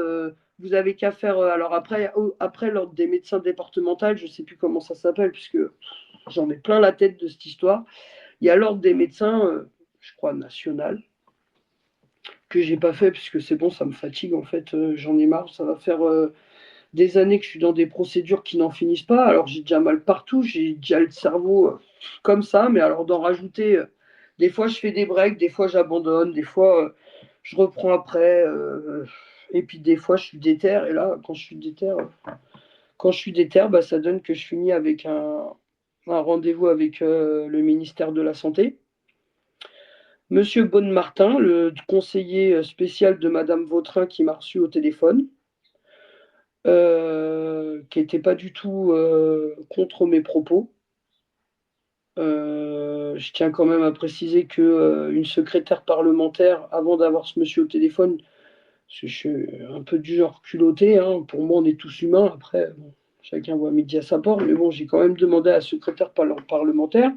vous avez qu'à faire. Alors après l'ordre des médecins départementaux, je ne sais plus comment ça s'appelle, puisque j'en ai plein la tête de cette histoire. Il y a l'ordre des médecins, je crois, national, que j'ai pas fait puisque c'est bon, ça me fatigue en fait, j'en ai marre, ça va faire des années que je suis dans des procédures qui n'en finissent pas. Alors j'ai déjà mal partout, j'ai déjà le cerveau comme ça, mais alors d'en rajouter, des fois je fais des breaks, des fois j'abandonne, des fois je reprends après, et puis des fois je suis déter, et là quand je suis déter, bah, ça donne que je finis avec un rendez-vous avec le ministère de la Santé. Monsieur Bonnemartin, le conseiller spécial de Madame Vautrin qui m'a reçu au téléphone, qui n'était pas du tout contre mes propos. Je tiens quand même à préciser que une secrétaire parlementaire, avant d'avoir ce monsieur au téléphone, je suis un peu du genre culotté, hein, pour moi on est tous humains, après, bon, chacun voit midi à sa porte, mais bon, j'ai quand même demandé à la secrétaire parlementaire.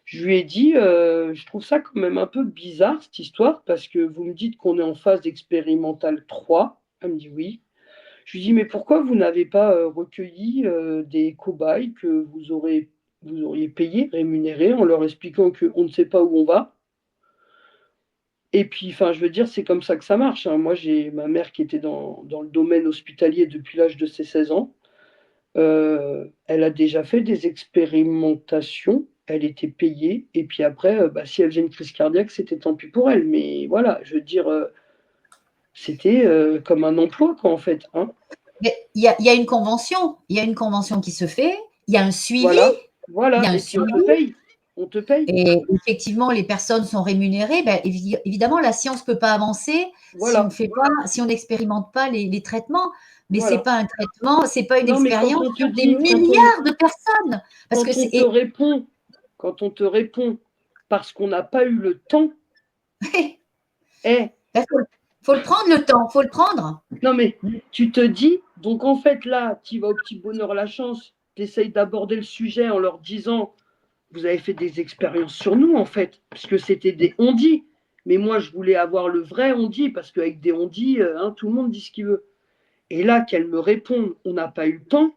Je lui ai dit, je trouve ça quand même un peu bizarre cette histoire, parce que vous me dites qu'on est en phase expérimentale 3. Elle me dit oui. Je lui dis, mais pourquoi vous n'avez pas recueilli des cobayes que vous auriez payés, rémunérés, en leur expliquant qu'on ne sait pas où on va. Et puis, enfin, je veux dire, c'est comme ça que ça marche, hein. Moi, j'ai ma mère qui était dans le domaine hospitalier depuis l'âge de ses 16 ans. Elle a déjà fait des expérimentations, elle était payée, et puis après, bah, si elle faisait une crise cardiaque, c'était tant pis pour elle. Mais voilà, je veux dire, c'était comme un emploi, quoi, en fait, hein. Mais il y a une convention, il y a une convention qui se fait, il y a un suivi, Voilà, il y a voilà, un et puis on te suivi. paye, on te paye. Et effectivement, les personnes sont rémunérées. Ben, évidemment, la science ne peut pas avancer si on Voilà, fait pas, si on n'expérimente pas les traitements. Mais c'est voilà. pas un traitement, c'est pas une Non, mais expérience sur des milliards de personnes. Parce que quand on c'est, te répond, quand on te répond parce qu'on n'a pas eu le temps, eh, ben, faut le prendre le temps, faut le prendre. non mais tu te dis, donc en fait là, tu vas au petit bonheur la chance, tu essayes d'aborder le sujet en leur disant, vous avez fait des expériences sur nous en fait, puisque c'était des on-dit. Mais moi, je voulais avoir le vrai on-dit, parce qu'avec des on-dit, hein, tout le monde dit ce qu'il veut. Et là, qu'elle me répond, on n'a pas eu le temps,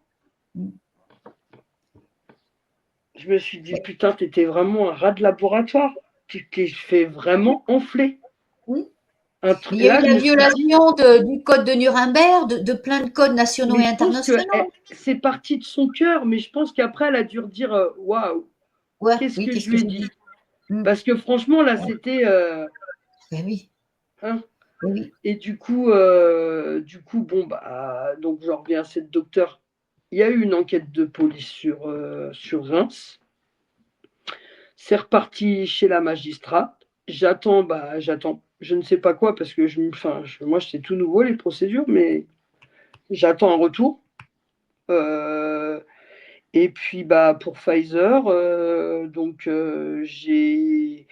je me suis dit, putain, t'étais vraiment un rat de laboratoire. Tu t'es fait vraiment enfler. Oui. Un Mais il y a eu là, je la me suis dit, violation du code de Nuremberg, de plein de codes nationaux mais et je pense que internationaux. c'est parti de son cœur, mais je pense qu'après, elle a dû redire, waouh, Ouais, qu'est-ce oui, que qu'est-ce je que lui ai j'ai dit? dit. Parce que franchement, là, Ouais. c'était. Ben oui, Hein. ben oui. Et du coup, bon, bah, donc je reviens à cette docteur. Il y a eu une enquête de police sur Reims. C'est reparti chez la magistrate. J'attends, bah, j'attends. Je ne sais pas quoi, parce que moi, c'est tout nouveau, les procédures, mais j'attends un retour. Euh, et puis, bah, pour Pfizer, donc, j'ai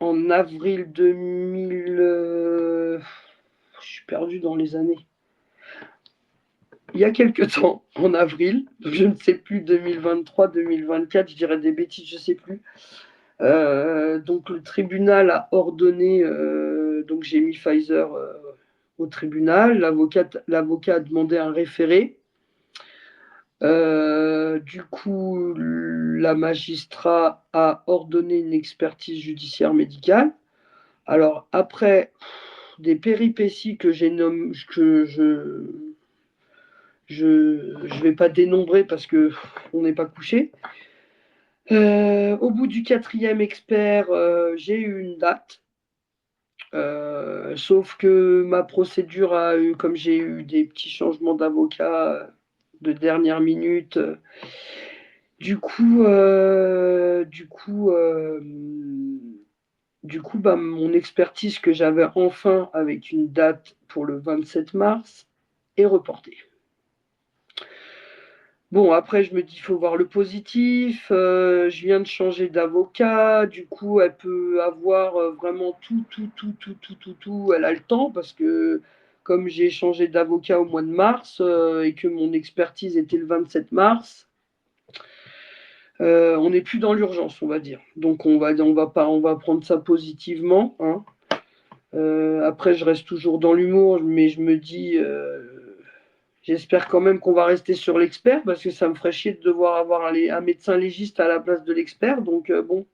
en avril 2000. Je suis perdu dans les années. Il y a quelques temps, en avril, je ne sais plus, 2023, 2024, je dirais des bêtises, je ne sais plus. Donc le tribunal a ordonné, donc j'ai mis Pfizer au tribunal, l'avocat a demandé un référé. Du coup, la magistrat a ordonné une expertise judiciaire médicale. Alors après des péripéties que je vais pas dénombrer parce que on n'est pas couché. Au bout du quatrième expert, j'ai eu une date. Sauf que ma procédure a eu, comme j'ai eu des petits changements d'avocat de dernière minute, du coup, bah, mon expertise que j'avais enfin avec une date pour le 27 mars est reportée. Bon, après, je me dis, il faut voir le positif. Je viens de changer d'avocat. Du coup, elle peut avoir vraiment tout, tout, tout, tout, tout, tout, tout. Elle a le temps parce que comme j'ai changé d'avocat au mois de mars et que mon expertise était le 27 mars, on n'est plus dans l'urgence, on va dire. Donc, on va prendre ça positivement, hein. Après, je reste toujours dans l'humour, mais je me dis, j'espère quand même qu'on va rester sur l'expert parce que ça me ferait chier de devoir avoir un médecin légiste à la place de l'expert. Donc bon,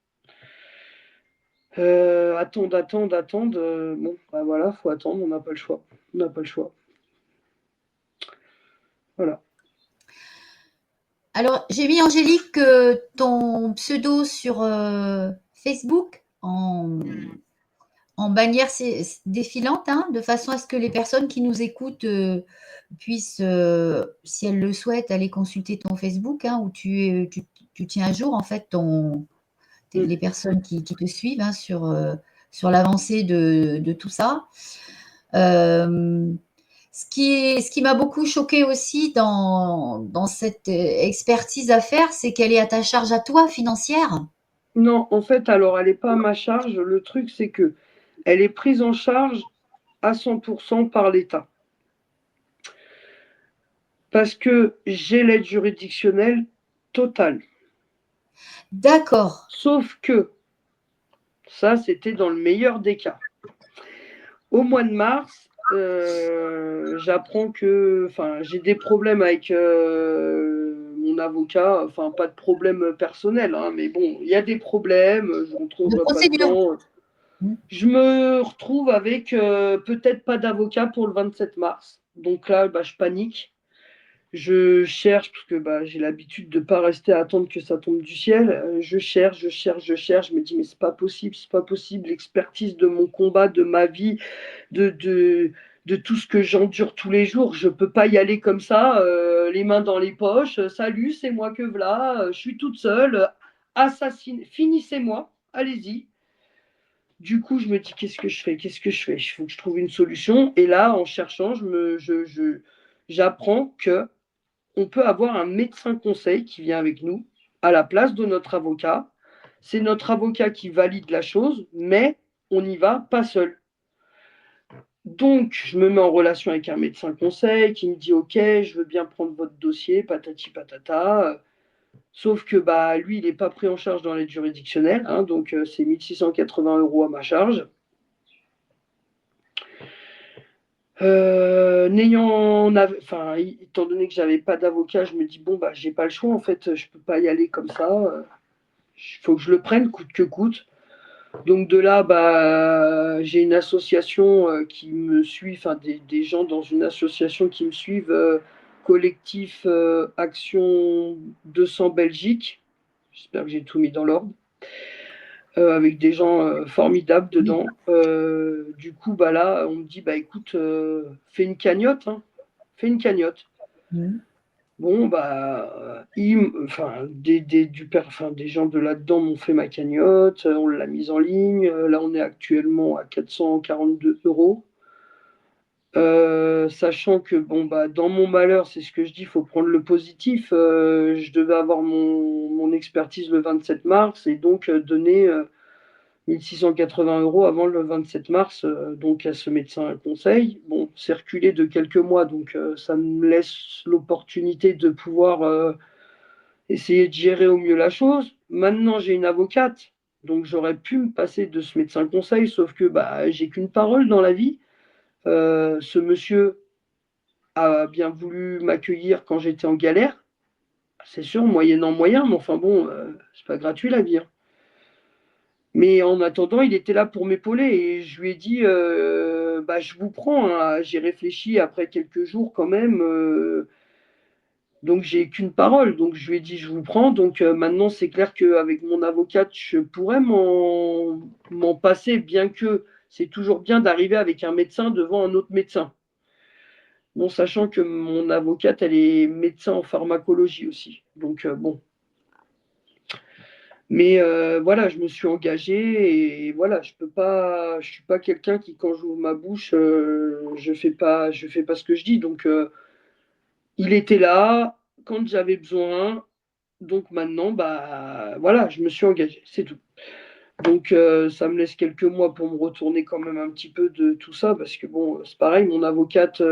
attendre. Bon, bah voilà, faut attendre. On n'a pas le choix. On n'a pas le choix. Voilà. Alors, j'ai mis Angélique ton pseudo sur Facebook en bannière défilante, hein, de façon à ce que les personnes qui nous écoutent puissent, si elles le souhaitent, aller consulter ton Facebook, hein, où tu tiens à jour en fait Mm. les personnes qui te suivent, hein, sur l'avancée de tout ça. Euh, ce qui m'a beaucoup choqué aussi dans cette expertise à faire, c'est qu'elle est à ta charge à toi financière. Non, en fait, alors elle n'est pas à ma charge. Le truc, c'est que elle est prise en charge à 100% par l'État. Parce que j'ai l'aide juridictionnelle totale. D'accord. Sauf que, ça c'était dans le meilleur des cas. Au mois de mars, j'apprends que, enfin, j'ai des problèmes avec mon avocat, enfin, pas de problème personnel, hein, mais bon, il y a des problèmes, je ne De trouve pas le procédure. temps. Mmh. Je me retrouve avec peut-être pas d'avocat pour le 27 mars. Donc là, bah, je panique. Je cherche, parce que bah, j'ai l'habitude de ne pas rester à attendre que ça tombe du ciel. Je cherche, je cherche, je cherche. Je me dis, mais c'est pas possible, c'est pas possible. L'expertise de mon combat, de ma vie, de, de, de tout ce que j'endure tous les jours. Je ne peux pas y aller comme ça, les mains dans les poches. Salut, c'est moi que voilà. Je suis toute seule. Assassine, finissez-moi. Allez-y. Du coup, je me dis, qu'est-ce que je fais? Qu'est-ce que je fais? Il faut que je trouve une solution. Et là, en cherchant, j'apprends que on peut avoir un médecin conseil qui vient avec nous à la place de notre avocat. C'est notre avocat qui valide la chose, mais on n'y va pas seul. Donc, je me mets en relation avec un médecin conseil qui me dit, OK, je veux bien prendre votre dossier, patati patata. Sauf que bah, lui, il n'est pas pris en charge dans l'aide juridictionnelle, hein, donc c'est 1 680 € à ma charge. Enfin, étant donné que j'avais pas d'avocat, je me dis bon bah j'ai pas le choix en fait, je peux pas y aller comme ça. Il faut que je le prenne coûte que coûte. Donc de là, bah j'ai une association qui me suit, enfin des gens dans une association qui me suivent, collectif Action 200 Belgique. J'espère que j'ai tout mis dans l'ordre. Avec des gens formidables Oui. dedans. Du coup, bah là, on me dit, bah écoute, fais une cagnotte, hein, fais une cagnotte. Mmh. Bon, bah, enfin, enfin, des gens de là-dedans m'ont fait ma cagnotte, on l'a mise en ligne. Là, on est actuellement à 442 €. Sachant que, bon, bah, dans mon malheur, c'est ce que je dis, il faut prendre le positif. Je devais avoir mon expertise le 27 mars et donc donner 1 680 € avant le 27 mars, donc à ce médecin conseil. Bon, c'est reculé de quelques mois, donc ça me laisse l'opportunité de pouvoir essayer de gérer au mieux la chose. Maintenant, j'ai une avocate, donc j'aurais pu me passer de ce médecin conseil, sauf que bah, j'ai qu'une parole dans la vie. Ce monsieur a bien voulu m'accueillir quand j'étais en galère, c'est sûr, moyennant moyen, mais enfin bon, c'est pas gratuit la vie, hein. Mais en attendant, il était là pour m'épauler et je lui ai dit, bah, je vous prends, hein. J'ai réfléchi après quelques jours quand même, donc j'ai qu'une parole. Donc je lui ai dit, je vous prends. Donc maintenant, c'est clair qu'avec mon avocate, je pourrais m'en passer, bien que c'est toujours bien d'arriver avec un médecin devant un autre médecin. Bon, sachant que mon avocate, elle est médecin en pharmacologie aussi. Donc bon. Mais voilà, je me suis engagé et voilà, je suis pas quelqu'un qui, quand j'ouvre ma bouche, je fais pas ce que je dis. Donc, il était là quand j'avais besoin. Donc maintenant, bah voilà, je me suis engagé, c'est tout. Donc, ça me laisse quelques mois pour me retourner quand même un petit peu de tout ça, parce que bon, c'est pareil, mon avocate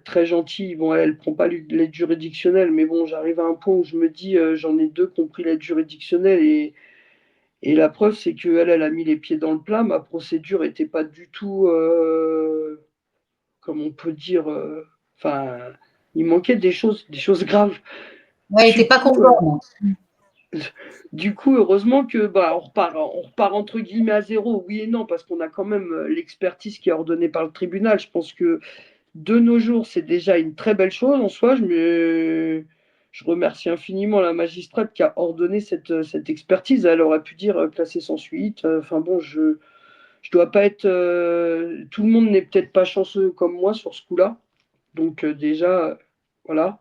très gentille, bon, elle prend pas l'aide juridictionnelle, mais bon, j'arrive à un point où je me dis, j'en ai deux qui ont pris l'aide juridictionnelle et la preuve, c'est qu'elle, elle a mis les pieds dans le plat. Ma procédure était pas du tout, comme on peut dire, enfin, il manquait des choses graves. Ouais, elle était Du pas coup, conforme. heureusement que bah, on repart entre guillemets à zéro. Oui et non, parce qu'on a quand même l'expertise qui est ordonnée par le tribunal. Je pense que de nos jours, c'est déjà une très belle chose en soi. Je remercie infiniment la magistrate qui a ordonné cette expertise. Elle aurait pu dire classé sans suite. Enfin bon, je dois pas être. Tout le monde n'est peut-être pas chanceux comme moi sur ce coup-là. Donc déjà, voilà.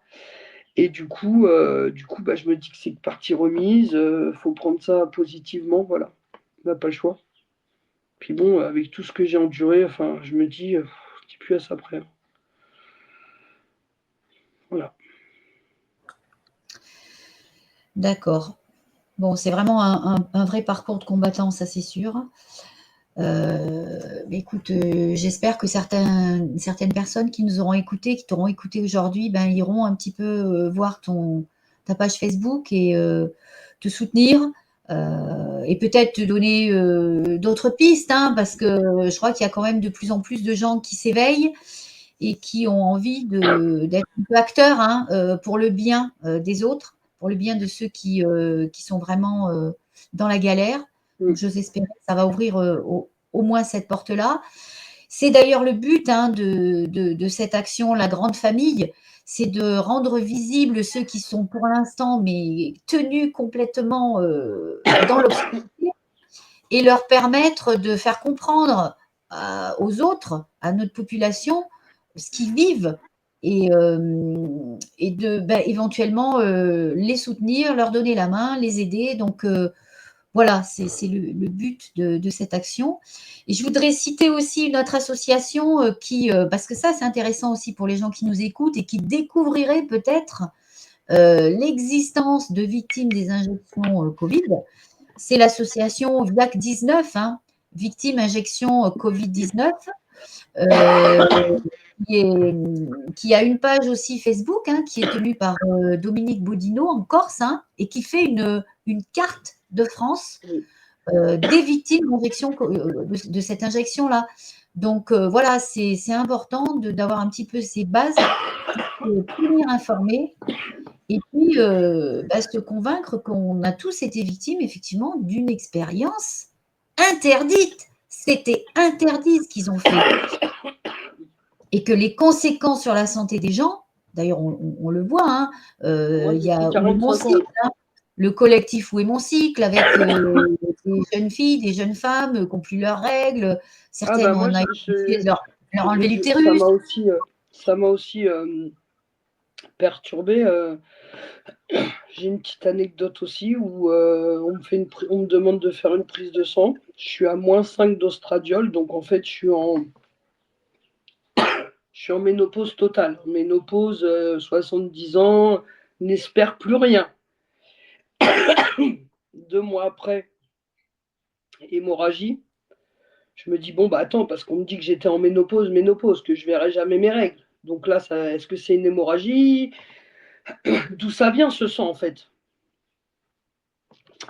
Et du coup bah, je me dis que c'est une partie remise. Faut prendre ça positivement. Voilà. On n'a pas le choix. Puis bon, avec tout ce que j'ai enduré, enfin, je me dis, c'est plus à ça près. Voilà. D'accord. Bon, c'est vraiment un vrai parcours de combattant, ça c'est sûr. Mais écoute, j'espère que certaines personnes qui nous auront écoutés, qui t'auront écouté aujourd'hui, ben, iront un petit peu voir ta page Facebook et te soutenir et peut-être te donner d'autres pistes, hein, parce que je crois qu'il y a quand même de plus en plus de gens qui s'éveillent et qui ont envie d'être un peu acteurs, hein, pour le bien des autres, pour le bien de ceux qui sont vraiment dans la galère. Donc, Mm. j'ose espérer que ça va ouvrir au moins cette porte-là. C'est d'ailleurs le but, hein, de cette action, la grande famille, c'est de rendre visibles ceux qui sont pour l'instant mais tenus complètement dans l'obscurité et leur permettre de faire comprendre aux autres, à notre population, ce qu'ils vivent et de éventuellement les soutenir, leur donner la main, les aider. Donc voilà, c'est le but de cette action. Et je voudrais citer aussi une autre association parce que ça c'est intéressant aussi pour les gens qui nous écoutent et qui découvriraient peut-être l'existence de victimes des injections Covid. C'est l'association VIAC19, hein, Victimes Injection Covid-19, euh, qui a une page aussi Facebook, hein, qui est tenue par Dominique Bodino en Corse, hein, et qui fait une carte de France Oui. des victimes de cette injection-là. Donc voilà, c'est important d'avoir un petit peu ces bases pour se tenir informé et puis se convaincre qu'on a tous été victimes effectivement d'une expérience interdite. C'était interdit ce qu'ils ont fait. Et que les conséquences sur la santé des gens, d'ailleurs on le voit, hein, Moi, il j'ai y fait a Où est mon 45 ans. cycle, hein, le collectif Où est mon cycle, avec des jeunes filles, des jeunes femmes qui n'ont plus leurs règles, Ah certaines bah moi, on a essayé de leur enlever l'utérus. ça m'a aussi perturbé. J'ai une petite anecdote aussi où on me demande de faire une prise de sang. Je suis à -5 d'ostradiol, donc en fait, je suis en ménopause totale. Ménopause, 70 ans, n'espère plus rien. 2 mois après, hémorragie. Je me dis, bon, bah attends, parce qu'on me dit que j'étais en ménopause, que je verrai jamais mes règles. Donc là, est-ce que c'est une hémorragie? D'où ça vient ce sang en fait?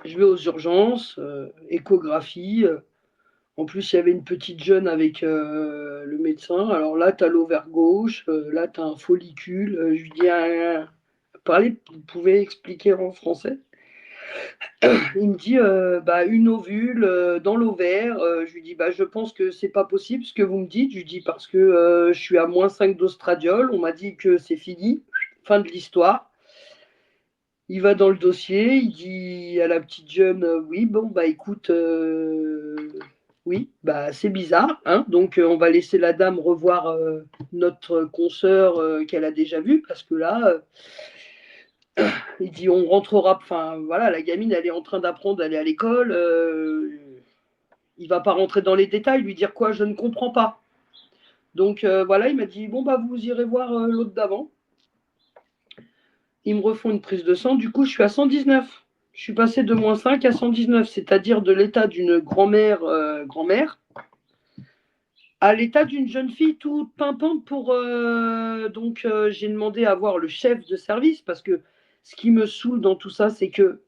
Je vais aux urgences, échographie. En plus, il y avait une petite jeune avec le médecin. Alors là, tu as l'ovaire gauche, là, tu as un follicule. Je lui dis, parlez, vous pouvez expliquer en français? Il me dit, bah, une ovule dans l'ovaire. Je lui dis, bah, je pense que c'est pas possible ce que vous me dites. Je lui dis, parce que je suis à -5 d'ostradiol. On m'a dit que c'est fini, fin de l'histoire. Il va dans le dossier, il dit à la petite jeune, oui, bon, bah écoute, oui, bah c'est bizarre, hein, donc on va laisser la dame revoir notre consoeur qu'elle a déjà vue, parce que là, il dit, on rentrera, enfin voilà, la gamine, elle est en train d'apprendre d'aller à l'école, il va pas rentrer dans les détails, lui dire quoi, je ne comprends pas. Donc voilà, il m'a dit, bon, bah vous irez voir l'autre d'avant. Ils me refont une prise de sang. Du coup, je suis à 119. Je suis passé de -5 à 119, c'est-à-dire de l'état d'une grand-mère, à l'état d'une jeune fille toute pimpante pour. Donc, j'ai demandé à voir le chef de service parce que ce qui me saoule dans tout ça, c'est que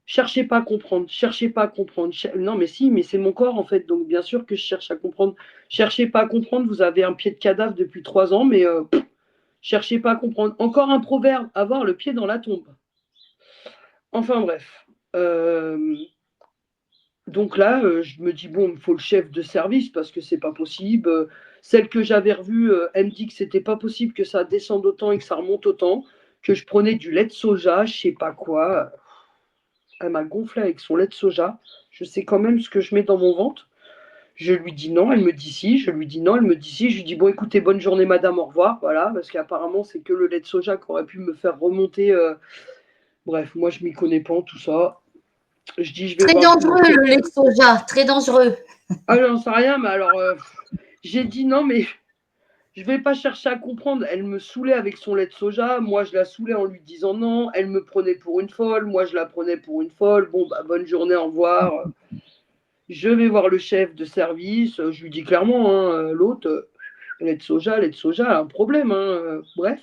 cherchez pas à comprendre, cherchez pas à comprendre. Non, mais si, mais c'est mon corps en fait, donc bien sûr que je cherche à comprendre. Cherchez pas à comprendre, vous avez un pied de cadavre depuis 3 ans, mais cherchez pas à comprendre. Encore un proverbe, avoir le pied dans la tombe. Enfin bref. Donc là, je me dis: «Bon, il faut le chef de service parce que c'est pas possible». Celle que j'avais revue, elle me dit que c'était pas possible que ça descende autant et que ça remonte autant, que je prenais du lait de soja, je sais pas quoi. Elle m'a gonflé avec son lait de soja. Je sais quand même ce que je mets dans mon ventre. Je lui dis: «Non», elle me dit: «Si», je lui dis: «Non», elle me dit: «Si». Je lui dis: «Bon écoutez, bonne journée madame, au revoir». Voilà, parce qu'apparemment c'est que le lait de soja qui aurait pu me faire remonter, bref, moi je m'y connais pas en tout ça. Je dis: «Je vais Très voir le dangereux chef». le lait de soja, très dangereux. Ah, j'en sais rien, mais alors, j'ai dit: «Non, mais je vais pas chercher à comprendre». Elle me saoulait avec son lait de soja, moi je la saoulais en lui disant non, elle me prenait pour une folle, moi je la prenais pour une folle. Bon, bah, bonne journée, au revoir. Je vais voir le chef de service, je lui dis clairement, hein, l'autre, lait de soja, elle a un problème, hein, bref.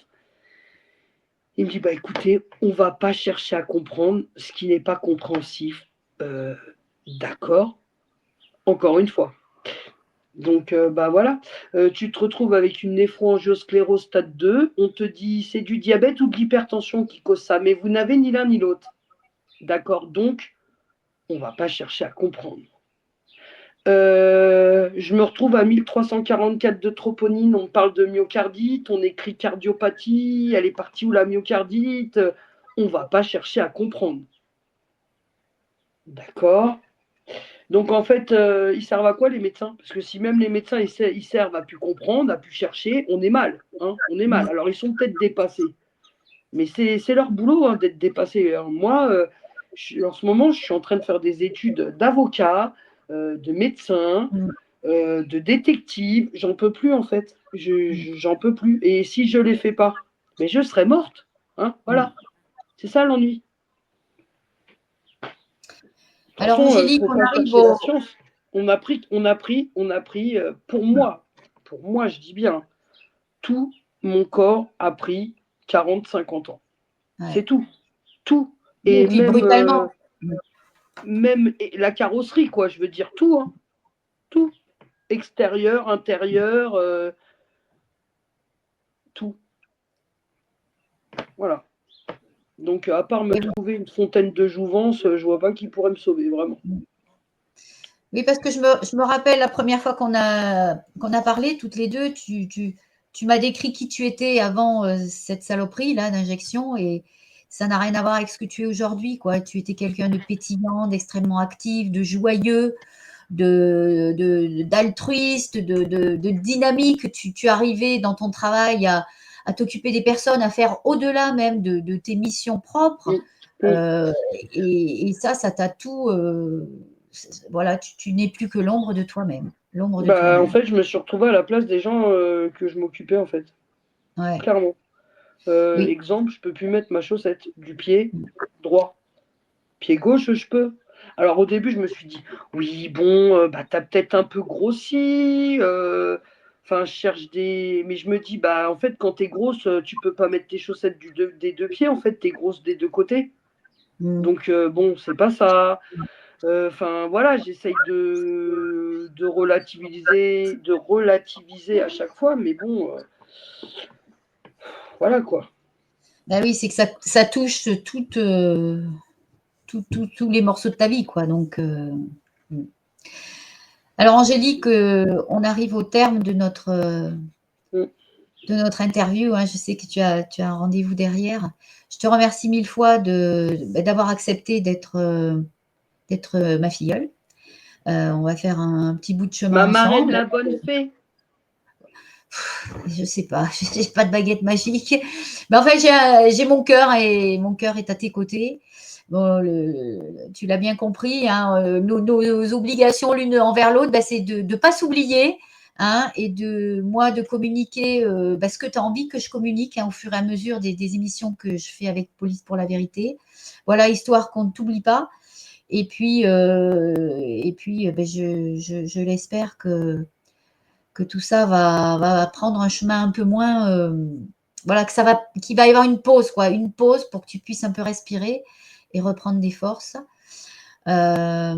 Il me dit, bah écoutez, on va pas chercher à comprendre ce qui n'est pas compréhensif. D'accord, encore une fois. Donc, bah voilà, tu te retrouves avec une néphro-angiosclérose stade 2, on te dit c'est du diabète ou de l'hypertension qui cause ça, mais vous n'avez ni l'un ni l'autre. D'accord, donc on va pas chercher à comprendre. Je me retrouve à 1344 de troponine, on parle de myocardite, on écrit cardiopathie, elle est partie où la myocardite? On va pas chercher à comprendre. D'accord. Donc en fait, ils servent à quoi les médecins? Parce que si même les médecins ils servent à pu comprendre, à pu chercher, on est mal, hein, on est mal. Alors ils sont peut-être dépassés, mais c'est leur boulot, hein, d'être dépassés. Alors moi, en ce moment, je suis en train de faire des études d'avocat, de médecin, de détective. J'en peux plus en fait. J'en peux plus. Et si je les fais pas, mais je serais morte. Hein, voilà. C'est ça l'ennui. De toute Alors, façon, Angélique, faut on pas arrive chercher la au. science. Pour moi, je dis bien, tout mon corps a pris 40, 50 ans. C'est Ouais. tout. Tout. Et Et puis même, brutalement. même la carrosserie, quoi, je veux dire tout, hein. Tout. Extérieur, intérieur, tout. Voilà. Donc, à part me Oui, trouver une fontaine de jouvence, je vois pas qui pourrait me sauver, vraiment. oui, parce que je me rappelle la première fois qu'on a parlé toutes les deux, tu m'as décrit qui tu étais avant cette saloperie là d'injection et ça n'a rien à voir avec ce que tu es aujourd'hui, quoi. Tu étais quelqu'un de pétillant, d'extrêmement actif, de joyeux, d'altruiste, de dynamique. Tu arrivais dans ton travail à t'occuper des personnes, à faire au-delà même de tes missions propres. Mm. Mm. Euh, et ça t'a tout. Voilà, tu n'es plus que l'ombre de toi-même. L'ombre de Bah, en toi-même. fait, je me suis retrouvé à la place des gens que je m'occupais, en fait. Ouais. Clairement. Oui. Exemple, je peux plus mettre ma chaussette du pied droit. Pied gauche, je peux. Alors au début, je me suis dit, oui, bon, bah, t'as peut-être un peu grossi. Enfin, je cherche des. Mais je me dis, bah, en fait, quand t'es grosse, tu peux pas mettre tes chaussettes des deux pieds. En fait, t'es grosse des deux côtés. Mm. Donc, bon, c'est pas ça. Enfin, voilà, j'essaye de relativiser à chaque fois. Mais bon, voilà quoi. Bah oui, c'est que ça touche tous les morceaux de ta vie, quoi. Donc, mm. Alors, Angélique, on arrive au terme Mm. de notre interview, hein. Je sais que tu as un rendez-vous derrière. Je te remercie mille fois d'avoir accepté d'être ma filleule. On va faire un petit bout de chemin Ma marraine, ensemble. la bonne fée. Je sais pas, je n'ai pas de baguette magique. Mais en fait, j'ai mon cœur et mon cœur est à tes côtés. Bon, tu l'as bien compris, hein, nos obligations l'une envers l'autre, bah, c'est de ne pas s'oublier, hein, et de communiquer bah, ce que tu as envie que je communique, hein, au fur et à mesure des émissions que je fais avec Police pour la vérité. Voilà, histoire qu'on ne t'oublie pas. Et puis bah, je l'espère que tout ça va prendre un chemin un peu moins. Voilà, qu'il va y avoir une pause, quoi, une pause pour que tu puisses un peu respirer et reprendre des forces. Euh,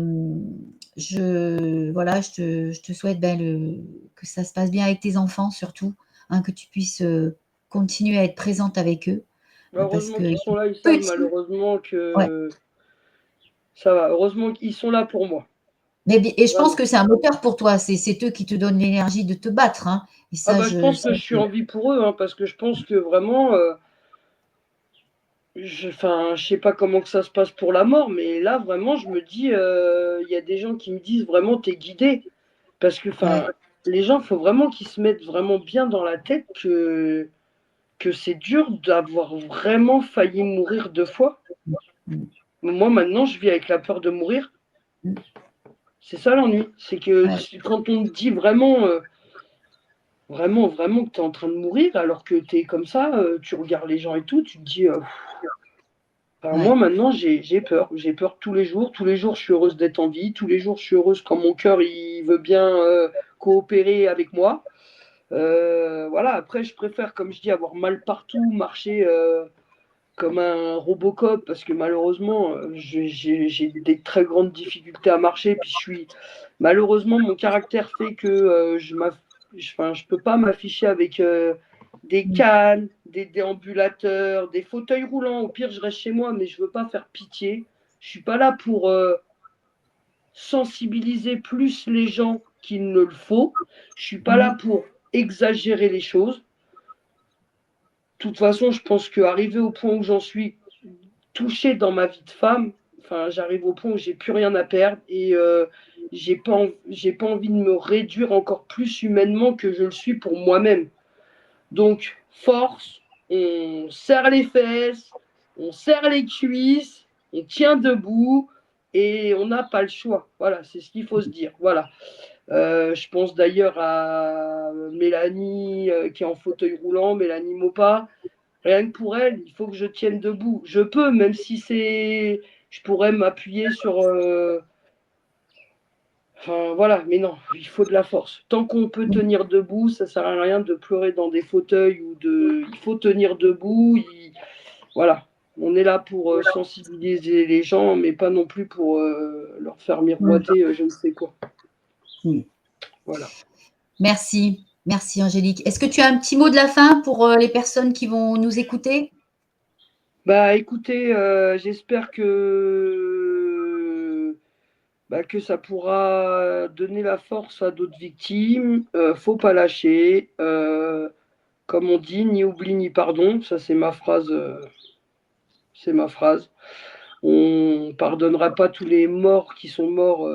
voilà, je te souhaite que ça se passe bien avec tes enfants surtout, hein, que tu puisses continuer à être présente avec eux, parce Heureusement que qu'ils sont là, ils savent petit, malheureusement ouais. que ça va. Heureusement qu'ils sont là pour moi. Et je pense Vraiment. que c'est un moteur pour toi, c'est eux qui te donnent l'énergie de te battre, hein. Et Ah ça, bah je pense que je suis en vie pour eux, hein, parce que je pense que vraiment, enfin, je sais pas comment que ça se passe pour la mort, mais là vraiment, je me dis, il y a des gens qui me disent vraiment, t'es guidé, parce que, ouais. enfin, les gens, faut vraiment qu'ils se mettent vraiment bien dans la tête que c'est dur d'avoir vraiment failli mourir 2 fois. Mm. Moi maintenant, je vis avec la peur de mourir. Mm. C'est ça l'ennui, c'est que Ouais. quand on te dit vraiment, vraiment, vraiment que tu es en train de mourir, alors que tu es comme ça, tu regardes les gens et tout, tu te dis, Enfin, moi, ouais, maintenant, j'ai peur. J'ai peur tous les jours. Tous les jours, je suis heureuse d'être en vie. Tous les jours, je suis heureuse quand mon cœur il veut bien coopérer avec moi. Voilà, après, je préfère, comme je dis, avoir mal partout, marcher comme un Robocop, parce que malheureusement, j'ai des très grandes difficultés à marcher. Puis malheureusement, mon caractère fait que enfin, je peux pas m'afficher avec des mm, cannes, des déambulateurs, des fauteuils roulants. Au pire, je reste chez moi, mais je veux pas faire pitié. Je suis pas là pour sensibiliser plus les gens qu'il ne le faut. Je suis pas là mm, pour exagérer les choses. De toute façon, je pense qu'arriver au point où j'en suis, touchée dans ma vie de femme, enfin, j'arrive au point où j'ai plus rien à perdre et j'ai pas envie de me réduire encore plus humainement que je le suis pour moi-même. Donc, force, on serre les fesses, on serre les cuisses, on tient debout et on n'a pas le choix. Voilà, c'est ce qu'il faut se dire. Voilà. Je pense d'ailleurs à Mélanie qui est en fauteuil roulant, Mélanie Mopa. Rien que pour elle, il faut que je tienne debout. Je peux, même si c'est. Je pourrais m'appuyer sur. Enfin, voilà, mais non, il faut de la force. Tant qu'on peut mm. tenir debout, ça sert à rien de pleurer dans des fauteuils ou de. Il faut tenir debout. Voilà. On est là pour sensibiliser les gens, mais pas non plus pour leur faire Mm. miroiter je ne sais quoi. Mm. Voilà. Merci, merci Angélique. Est-ce que tu as un petit mot de la fin pour les personnes qui vont nous écouter? Bah écoutez, j'espère que ça pourra donner la force à d'autres victimes. Faut pas lâcher. Comme on dit, ni oubli ni pardon. Ça, c'est ma phrase. C'est ma phrase. On pardonnera pas tous les morts qui sont morts.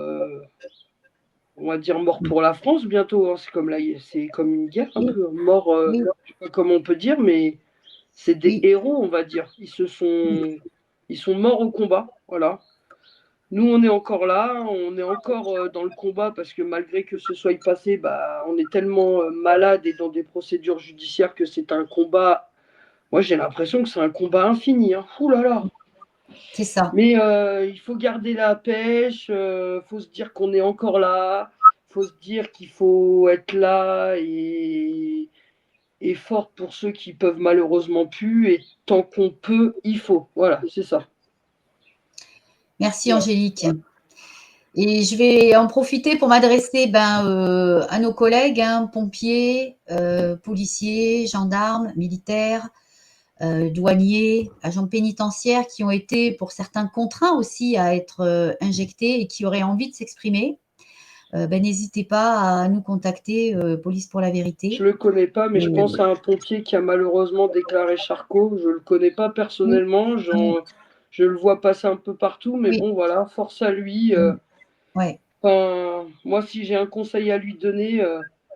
On va dire morts pour la France bientôt. Hein. C'est comme une guerre un Oui, peu. Mort, oui, je sais pas comment on peut dire, mais c'est des oui. héros, on va dire. Ils sont morts au combat. Voilà. Nous, on est encore là, on est encore dans le combat parce que malgré que ce soit passé, bah, on est tellement malade et dans des procédures judiciaires que c'est un combat. Moi, j'ai l'impression que c'est un combat infini. Hein. Ouh là là. C'est ça. Mais il faut garder la pêche, faut se dire qu'on est encore là, faut se dire qu'il faut être là et fort pour ceux qui peuvent malheureusement plus. Et tant qu'on peut, il faut. Voilà, c'est ça. Merci Voilà. Angélique. Et je vais en profiter pour m'adresser à nos collègues, hein, pompiers, policiers, gendarmes, militaires, douaniers, agents pénitentiaires qui ont été pour certains contraints aussi à être injectés et qui auraient envie de s'exprimer. N'hésitez pas à nous contacter, Police pour la Je vérité. le connais pas, mais Et, je pense à un pompier qui a malheureusement déclaré Charcot. Je le connais pas oui, personnellement, oui, je le vois passer un peu partout, mais oui, bon, voilà, force à lui. ouais, Enfin, moi, si j'ai un conseil à lui donner,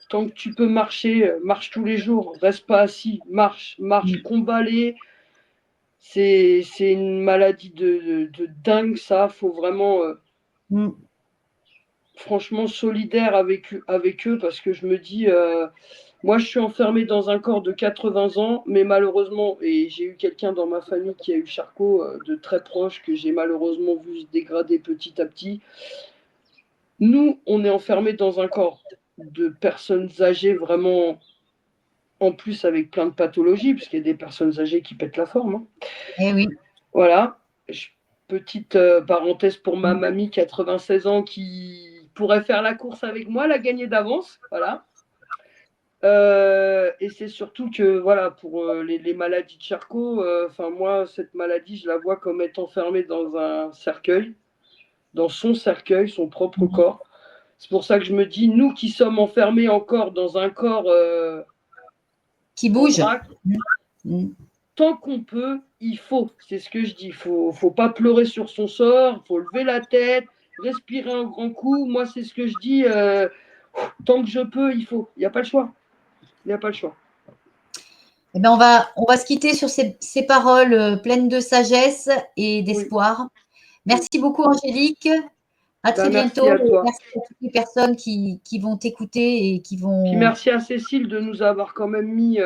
tant que tu peux marcher, marche tous les jours, reste pas assis, marche, marche, mm, combat-les. C'est une maladie de dingue, ça. Faut vraiment, mm, franchement, solidaire avec eux parce que je me dis. Moi, je suis enfermée dans un corps de 80 ans, mais malheureusement, et j'ai eu quelqu'un dans ma famille qui a eu Charcot de très proche, que j'ai malheureusement vu se dégrader petit à petit. Nous, on est enfermés dans un corps de personnes âgées vraiment, en plus avec plein de pathologies, parce qu'il y a des personnes âgées qui pètent la forme. Hein. eh oui, Voilà. Petite parenthèse pour ma mm, mamie, 96 ans, qui pourrait faire la course avec moi, la gagner d'avance. Voilà. Et c'est surtout que voilà pour les maladies de Charcot, enfin moi cette maladie je la vois comme être enfermée dans un cercueil, dans son cercueil, son propre mm, corps. C'est pour ça que je me dis nous qui sommes enfermés encore dans un corps qui en bouge. vrac, Mm, mm, tant qu'on peut, il faut. C'est ce que je dis. Faut pas pleurer sur son sort. Faut lever la tête, respirer un grand coup. Moi c'est ce que je dis. Tant que je peux, il faut. Il n'y a pas le choix. Il n'y a pas le choix. eh ben, on va se quitter sur ces paroles pleines de sagesse et Oui. d'espoir. Mm. Merci beaucoup, Angélique. À très Ben, merci bientôt. à Et toi. merci à toutes les personnes qui vont t'écouter et qui Puis vont. merci à Cécile de nous avoir quand même mis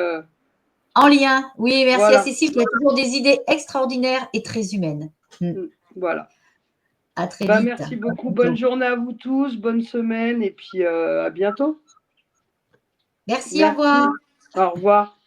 En lien. Oui, merci à Voilà. Cécile qui a toujours des idées extraordinaires et très humaines. Voilà. À très Bah, vite. merci À beaucoup. Bonne bientôt. journée à vous tous. Bonne semaine et puis à bientôt. Merci, au Merci. revoir. Au revoir.